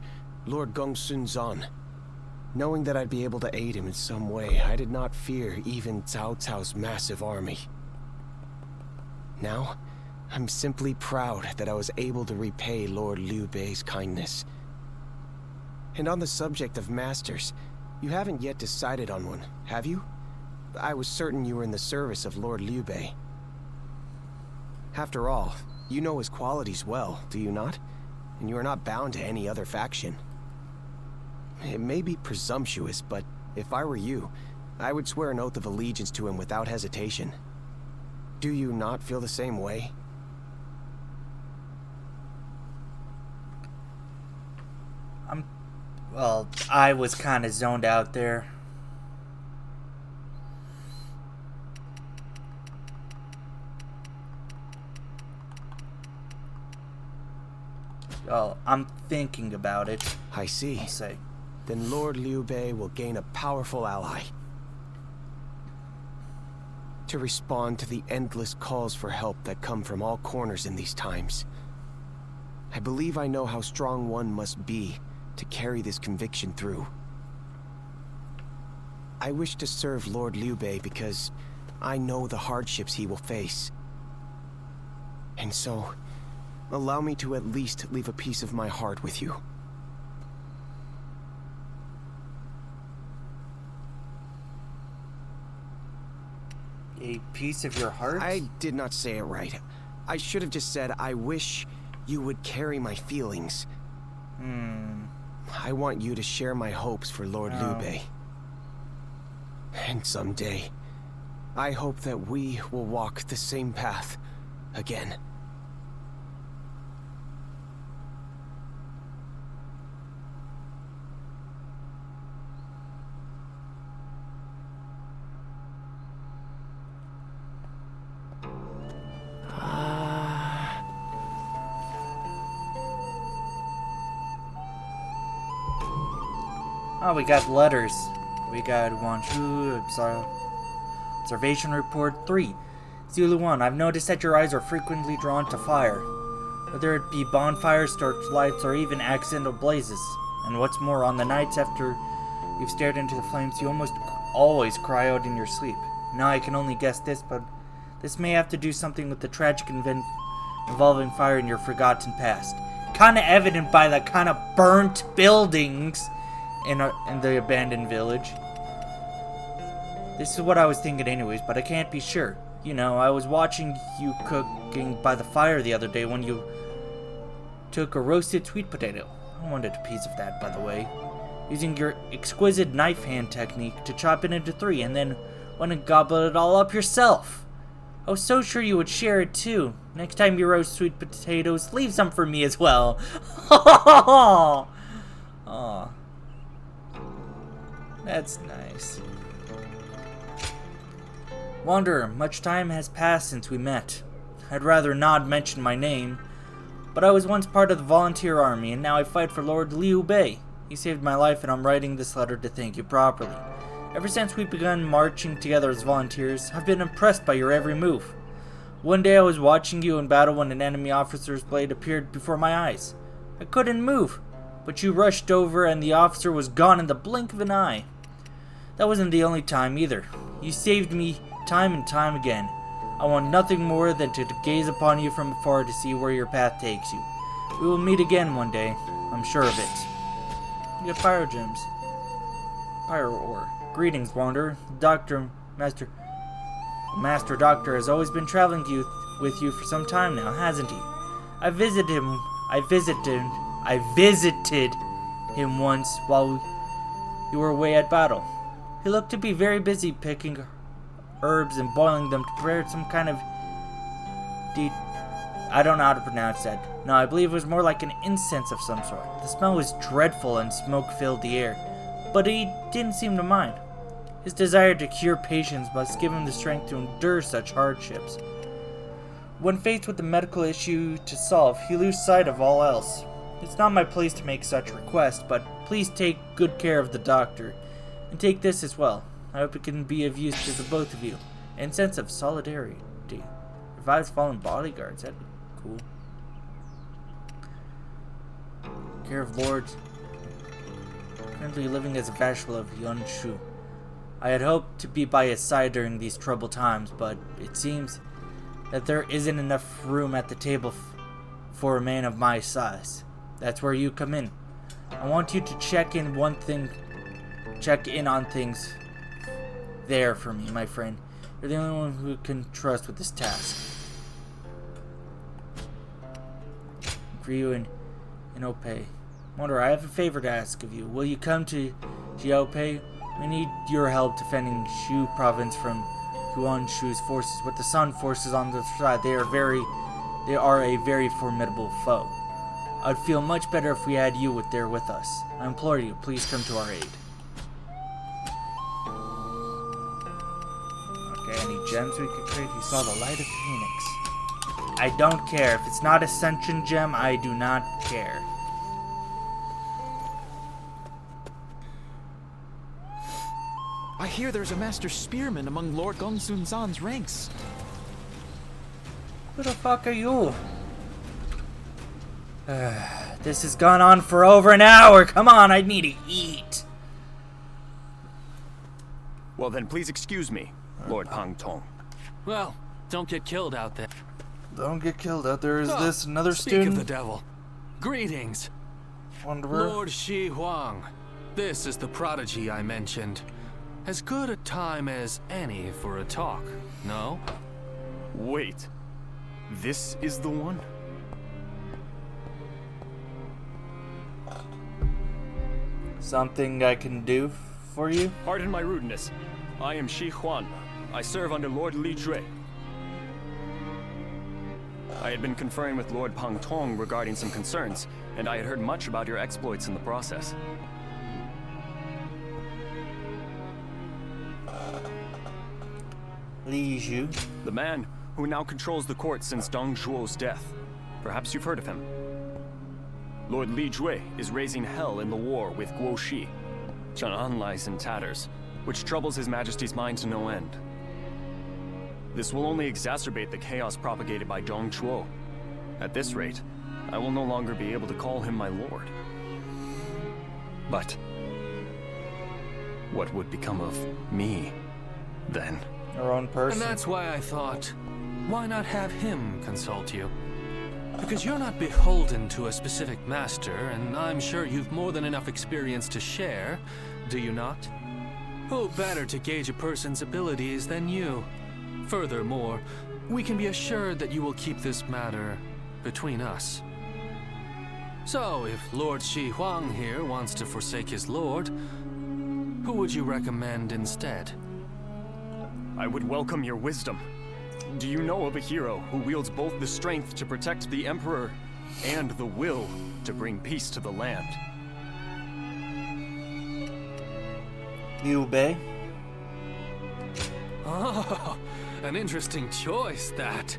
Lord Gongsun Zan. Knowing that I'd be able to aid him in some way, I did not fear even Cao Cao's massive army. Now, I'm simply proud that I was able to repay Lord Liu Bei's kindness. And on the subject of masters, you haven't yet decided on one, have you? I was certain you were in the service of Lord Liu Bei. After all, you know his qualities well, do you not? And you are not bound to any other faction. It may be presumptuous, but if I were you, I would swear an oath of allegiance to him without hesitation. Do you not feel the same way? Well, I was kind of zoned out there. Well, I'm thinking about it. I see. I'll say. Then Lord Liu Bei will gain a powerful ally to respond to the endless calls for help that come from all corners in these times. I believe I know how strong one must be to carry this conviction through. I wish to serve Lord Liu Bei because I know the hardships he will face. And so, allow me to at least leave a piece of my heart with you. A piece of your heart? I did not say it right. I should have just said, I wish you would carry my feelings. I want you to share my hopes for Lord Liu Bei. And someday, I hope that we will walk the same path again. Oh, we got letters. We got observation report 3. Zulu 1, I've noticed that your eyes are frequently drawn to fire. Whether it be bonfires, torchlights, or even accidental blazes. And what's more, on the nights after you've stared into the flames, you almost always cry out in your sleep. Now I can only guess this, but this may have to do something with the tragic event involving fire in your forgotten past. Kinda evident by the kind of burnt buildings in the abandoned village. This is what I was thinking anyways, but I can't be sure. You know, I was watching you cooking by the fire the other day when you took a roasted sweet potato. I wanted a piece of that, by the way. Using your exquisite knife hand technique to chop it into 3 and then went and gobbled it all up yourself. I was so sure you would share it too. Next time you roast sweet potatoes, leave some for me as well. Aw. That's nice. Wanderer, much time has passed since we met. I'd rather not mention my name, but I was once part of the volunteer army, and now I fight for Lord Liu Bei. He saved my life, and I'm writing this letter to thank you properly. Ever since we began marching together as volunteers, I've been impressed by your every move. One day I was watching you in battle when an enemy officer's blade appeared before my eyes. I couldn't move, but you rushed over and the officer was gone in the blink of an eye. That wasn't the only time either. You saved me time and time again. I want nothing more than to gaze upon you from afar to see where your path takes you. We will meet again one day, I'm sure of it. You get pyro gems. Pyro ore. Greetings, Wanderer. Master Doctor has always been traveling with you for some time now, hasn't he? I visited him once while you were away at battle. He looked to be very busy picking herbs and boiling them to prepare some kind of I don't know how to pronounce that. No, I believe it was more like an incense of some sort. The smell was dreadful and smoke filled the air, but he didn't seem to mind. His desire to cure patients must give him the strength to endure such hardships. When faced with a medical issue to solve, he loses sight of all else. It's not my place to make such requests, but please take good care of the doctor. And take this as well. I hope it can be of use to the both of you. and sense of solidarity. Revives fallen bodyguards. That'd be cool. Care of lords. Currently living as a vassal of Yunshu. I had hoped to be by his side during these troubled times, but it seems that there isn't enough room at the table for a man of my size. That's where you come in. I want you to check in on things there for me, my friend. You're the only one who can trust with this task. For you and Ope. Wonder, I have a favor to ask of you. Will you come to Xiaopei? We need your help defending Shu province from Yuanshu's forces. With the Sun forces on the side, they are a very formidable foe. I'd feel much better if we had you there with us. I implore you, please come to our aid. Okay, any gems we could create? You saw the light of Phoenix. I don't care. If it's not Ascension Gem, I do not care. I hear there's a master spearman among Lord Gongsun Zan's ranks. Who the fuck are you? This has gone on for over an hour. Come on, I need to eat. Well then, please excuse me, Lord Pang Tong. Well, don't get killed out there. Don't get killed out there. Is this another speak student? Speak of the devil. Greetings. Wanderer. Lord Shi Huang. This is the prodigy I mentioned. As good a time as any for a talk, no? Wait. This is the one? Something I can do for you? Pardon my rudeness. I am Shi Huan. I serve under Lord Li Jue. I had been conferring with Lord Pang Tong regarding some concerns, and I had heard much about your exploits in the process. Li Jue? The man who now controls the court since Dong Zhuo's death. Perhaps you've heard of him. Lord Li Jue is raising hell in the war with Guo Shi. Chang'an lies in tatters, which troubles His Majesty's mind to no end. This will only exacerbate the chaos propagated by Dong Zhuo. At this rate, I will no longer be able to call him my lord. But what would become of me, then? Your own person. And that's why I thought, why not have him consult you? Because you're not beholden to a specific master, and I'm sure you've more than enough experience to share, do you not? Who better to gauge a person's abilities than you? Furthermore, we can be assured that you will keep this matter between us. So, if Lord Shi Huang here wants to forsake his lord, who would you recommend instead? I would welcome your wisdom. Do you know of a hero who wields both the strength to protect the Emperor and the will to bring peace to the land? Liu Bei? Oh, an interesting choice, that.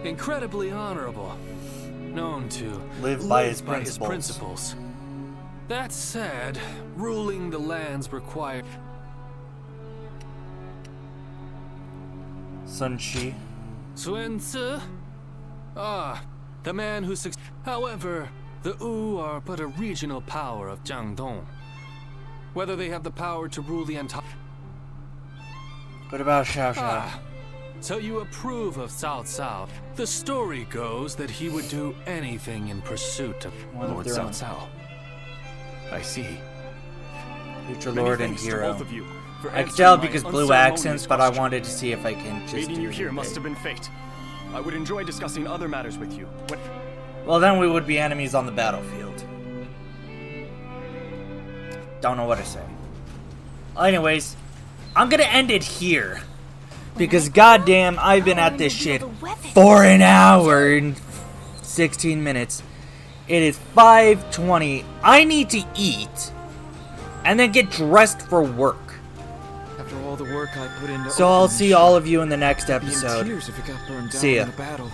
Incredibly honorable. Known to live by his principles. That said, ruling the lands required... Sun Shi. Sun Tzu? Ah, the man who However, the Wu are but a regional power of Jiangdong. Whether they have the power to rule the entire... What about Xiao Xiao? Ah, so you approve of Cao Cao. The story goes that he would do anything in pursuit of Lord Cao Cao. I see. Future Lord and hero. Both of you. I could tell because blue accents, but I wanted to see if I can just meeting you here must have been fate. I would enjoy discussing other matters with you. Well, then we would be enemies on the battlefield. Don't know what to say. Anyways, I'm gonna end it here. Because goddamn, I've been at this shit for an hour and 16 minutes. It is 5:20. I need to eat. And then get dressed for work. After all the work I put into so I'll see all of you in the next episode. Tears if it got burned down See ya. in the battle.